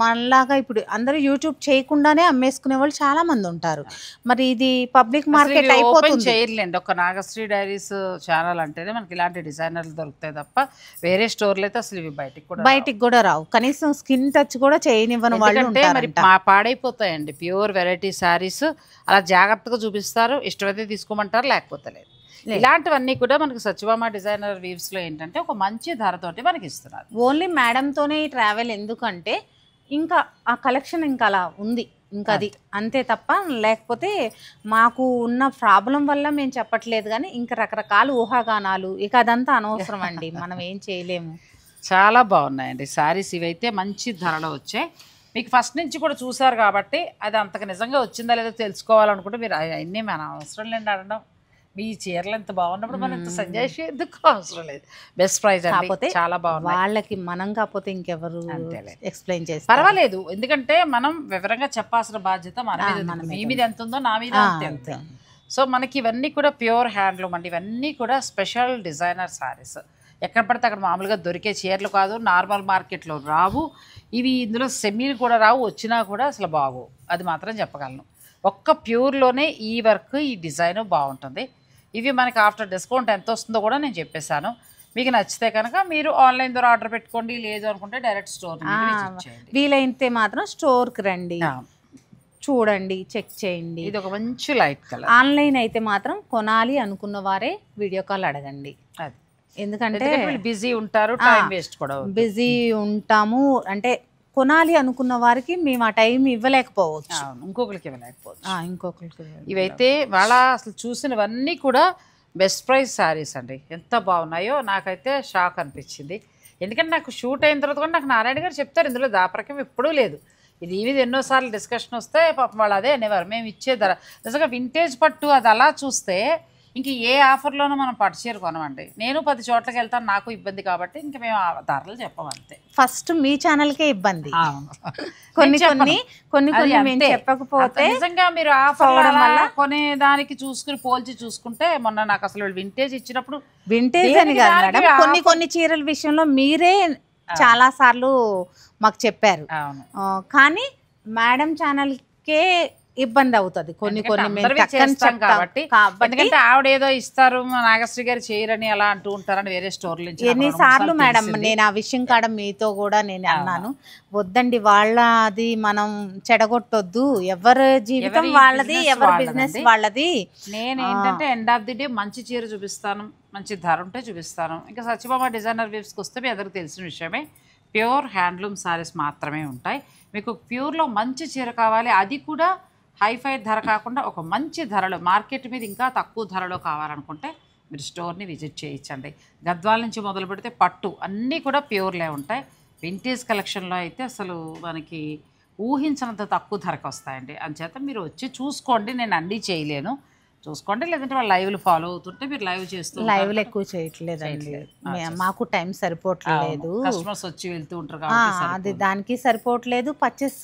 మనలాగా ఇప్పుడు అందరూ యూట్యూబ్ చేయకుండానే అమ్మేసుకునే వాళ్ళు చాలా మంది ఉంటారు. మరి ఇది పబ్లిక్ మార్కెట్ అయిపోతుంది. చేయలేండి, ఒక నాగశ్రీ డైరీస్ ఛానల్ అంటేనే మనకి ఇలాంటి డిజైనర్లు దొరుకుతాయి తప్ప వేరే స్టోర్లు అయితే అసలు ఇవి బయటికి కూడా రావు. కనీసం స్కిన్ టచ్ కూడా చేయనివ్వని వాళ్ళు మరి పాడైపోతాయండి. ప్యూర్ వెరైటీ శారీస్ అలా జాగ్రత్తగా చూపిస్తారు, ఇష్టమైతే తీసుకోమంటారు, లేకపోతే లేదు. ఇలాంటివన్నీ కూడా మనకి సత్యభామ డిజైనర్ వీవ్స్ లో ఏంటంటే ఒక మంచి ధరతోటి మనకి ఇస్తున్నారు. ఓన్లీ మేడంతోనే ఈ ట్రావెల్, ఎందుకంటే ఇంకా ఆ కలెక్షన్ ఇంకా అలా ఉంది, ఇంకా అది అంతే తప్ప. లేకపోతే మాకు ఉన్న ప్రాబ్లం వల్ల మేము చెప్పట్లేదు, కానీ ఇంకా రకరకాల ఊహాగానాలు, ఇక అదంతా అనవసరం అండి, మనం ఏం చేయలేము. చాలా బాగున్నాయండి శారీస్, ఇవైతే మంచి ధరలో వచ్చాయి. మీకు ఫస్ట్ నుంచి కూడా చూసారు కాబట్టి అది అంతకు నిజంగా వచ్చిందా లేదో తెలుసుకోవాలనుకుంటే మీరు అన్నీ మన అవసరం లేండి అనడం. మీ చీరలు ఎంత బాగున్నప్పుడు మనం ఇంత సజెస్ట్ ఎందుకు అవసరం లేదు. బెస్ట్ ప్రైస్ కాకపోతే చాలా బాగుంది. వాళ్ళకి మనం కాకపోతే ఇంకెవరు ఎక్స్ప్లెయిన్ చేస్తారు, పర్వాలేదు. ఎందుకంటే మనం వివరంగా చెప్పాల్సిన బాధ్యత మన మీద, మీ మీద ఎంత ఉందో నా మీద అంతే. సో మనకి ఇవన్నీ కూడా ప్యూర్ హ్యాండ్లూమ్ అండి, ఇవన్నీ కూడా స్పెషల్ డిజైనర్ శారీస్. ఎక్కడ పడితే అక్కడ మామూలుగా దొరికే చీరలు కాదు, నార్మల్ మార్కెట్లో రావు ఇవి. ఇందులో సెమీలు కూడా రావు, వచ్చినా కూడా అసలు బాగు, అది మాత్రం చెప్పగలను. ఒక్క ప్యూర్లోనే ఈ వర్క్, ఈ డిజైన్ బాగుంటుంది. ఇవి మనకి ఆఫ్టర్ డిస్కౌంట్ ఎంత వస్తుందో కూడా నేను చెప్పేశాను. మీకు నచ్చితే కనుక మీరు ఆన్లైన్ ద్వారా ఆర్డర్ పెట్టుకోండి, లేదు అనుకుంటే డైరెక్ట్ స్టోర్ వీలైతే మాత్రం స్టోర్కి రండి, చూడండి, చెక్ చేయండి. ఇది ఒక మంచి లైట్ కలర్. ఆన్లైన్ అయితే మాత్రం కొనాలి అనుకున్న వారే వీడియో కాల్ అడగండి. అది ఎందుకంటే బిజీ ఉంటారు, టైం వేస్ట్ కూడా బిజీ ఉంటాము. అంటే కొనాలి అనుకున్న వారికి మేము ఆ టైం ఇవ్వలేకపోవచ్చు, ఇంకొకరికి ఇవ్వలేకపోవచ్చు. ఇవైతే వాళ్ళ అసలు చూసినవన్నీ కూడా బెస్ట్ ప్రైస్ శారీస్ అండి. ఎంత బాగున్నాయో నాకైతే షాక్ అనిపించింది. ఎందుకంటే నాకు షూట్ అయిన తర్వాత కూడా నాకు నారాయణ గారు చెప్తారు, ఇందులో దాపరకం ఎప్పుడూ లేదు. ఇది ఎన్నోసార్లు డిస్కషన్ వస్తే పాపం వాళ్ళు అదే అనేవారు, మేము ఇచ్చే ధర నిజంగా వింటేజ్ పట్టు అది అలా చూస్తే ఇంక ఏ ఆఫర్లోనూ మనం పట్టు చీర కొనమండి. నేను 10 చోట్లకి వెళ్తాను, నాకు ఇబ్బంది కాబట్టి ఇంక మేము ఆ ధరలు చెప్పమంతే. ఫస్ట్ మీ ఛానల్కే ఇబ్బంది, కొన్ని మేము చెప్పకపోతే. నిజంగా మీరు ఆఫర్ వల్ల కొనే దానికి పోల్చి చూసుకుంటే మొన్న నాకు అసలు వింటేజ్ ఇచ్చినప్పుడు, వింటేజ్ అని కాదు మేడం, కొన్ని చీరల విషయంలో మీరే చాలా సార్లు మాకు చెప్పారు. కానీ మేడం ఛానల్కే ఇబ్బంది అవుతుంది కొన్ని కొన్ని మేము అందరివి టక్కని చేస్తాం చెప్తాం కాబట్టి ఎందుకంటే ఆవిడ ఏదో ఇస్తారు నాగశ్రీ గారు చేయరని అలా అంటూ ఉంటారని వేరే స్టోర్ నుంచి నాకు ఎన్నిసార్లు 2-3 మేడం తెలిసింది. నేను ఆ విషయం కాడ మీతో కూడా నేను అన్నాను, వద్దండి వాళ్ళది మనం చెడగొట్టొద్దు, ఎవరి జీవితం ఎవరి వాళ్ళది, business ఎవరి వాళ్ళదండి. బిజినెస్ వాళ్ళది. నేను ఏంటంటే ఎండ్ ఆఫ్ ది డే మంచి చీర చూపిస్తాను, మంచి ధర ఉంటే చూపిస్తాను. ఇంకా సత్యభామ డిజైనర్ వేవ్స్కి వస్తే మీ అందరికి తెలిసిన విషయమే, ప్యూర్ హ్యాండ్లూమ్ సారీస్ మాత్రమే ఉంటాయి. మీకు ప్యూర్లో మంచి చీర కావాలి, అది కూడా హైఫై ధర కాకుండా ఒక మంచి ధరలో, మార్కెట్ మీద ఇంకా తక్కువ ధరలో కావాలనుకుంటే మీరు స్టోర్ని విజిట్ చేయించండి. గద్వాల నుంచి మొదలు పెడితే పట్టు అన్నీ కూడా ప్యూర్లే ఉంటాయి. వింటేజ్ కలెక్షన్లో అయితే అసలు మనకి ఊహించినంత తక్కువ ధరకు వస్తాయండి. అందుచేత మీరు వచ్చి చూసుకోండి, నేను అన్నీ చేయలేను, చూసుకోండి. లేదంటే వాళ్ళు లైవ్లు ఫాలో అవుతుంటే మీరు లైవ్ చేస్తూ లైవ్లు ఎక్కువ చేయట్లేదండి, మాకు టైం సరిపోవట్లేదు, కస్టమర్స్ వచ్చి వెళ్తూ ఉంటారు కాబట్టి అది దానికి సరిపోవట్లేదు. పర్చేస్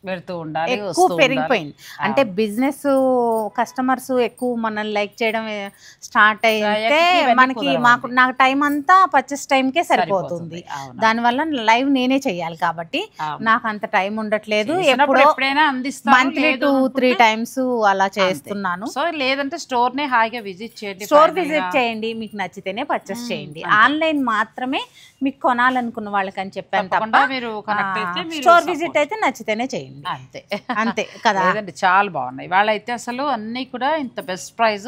పెడుతూ ఉండాలి, ఎక్కువ పెరిగిపోయింది. అంటే బిజినెస్ కస్టమర్స్ ఎక్కువ మనల్ని లైక్ చేయడం స్టార్ట్ అయితే మనకి నాకు టైం అంతా పర్చేస్ టైంకే సరిపోతుంది. దానివల్ల లైవ్ నేనే చెయ్యాలి కాబట్టి నాకు అంత టైం ఉండట్లేదు. ఎప్పుడైనా అందిస్తాను, మంత్లీ 2-3 టైమ్స్ అలా చేస్తున్నాను. సో లేదంటే స్టోర్ నే హాయిగా విజిట్ చేయండి, స్టోర్ విజిట్ చేయండి, మీకు నచ్చితేనే పర్చేస్ చేయండి. ఆన్లైన్ మాత్రమే మీకు కొనాలనుకున్న వాళ్ళకని చెప్పాను తప్ప మీరు కనెక్ట్ అయితే స్టోర్ విజిట్ అయితే నచ్చితేనే చేయండి. అంతే అంతే కదా. లేదండి చాలా బాగున్నాయి వాళ్ళైతే, అసలు అన్నీ కూడా ఇంత బెస్ట్ ప్రైస్,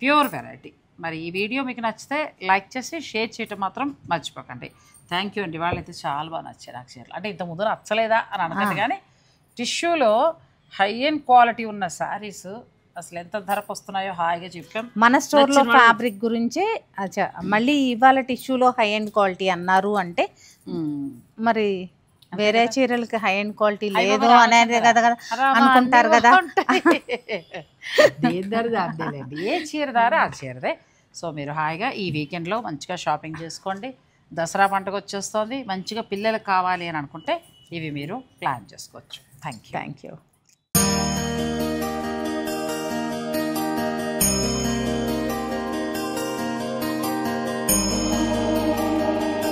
ప్యూర్ వెరైటీ. మరి ఈ వీడియో మీకు నచ్చితే లైక్ చేసి షేర్ చేయటం మాత్రం మర్చిపోకండి. థ్యాంక్ యూ అండి, వాళ్ళైతే చాలా బాగా నచ్చారు నాకు చీరలు. అంటే ఇంతకుముందు నచ్చలేదా అని అనకండి, కానీ టిష్యూలో హై అండ్ క్వాలిటీ ఉన్న శారీస్ అసలు ఎంత ధరకు వస్తున్నాయో హాయిగా చెప్పాం. మన స్టోర్లో ఫ్యాబ్రిక్ గురించి మళ్ళీ ఇవాళ టిష్యూలో హై అండ్ క్వాలిటీ అన్నారు అంటే మరి వేరే చీరలకి హై అండ్ క్వాలిటీ లేదు అనేది కదా అనుకుంటారు కదా. ఏ చీర దారా ఆ చీరదే. సో మీరు హాయిగా ఈ వీకెండ్లో మంచిగా షాపింగ్ చేసుకోండి. దసరా పండుగ వచ్చేస్తుంది, మంచిగా పిల్లలకు కావాలి అని అనుకుంటే ఇవి మీరు ప్లాన్ చేసుకోవచ్చు. Thank you.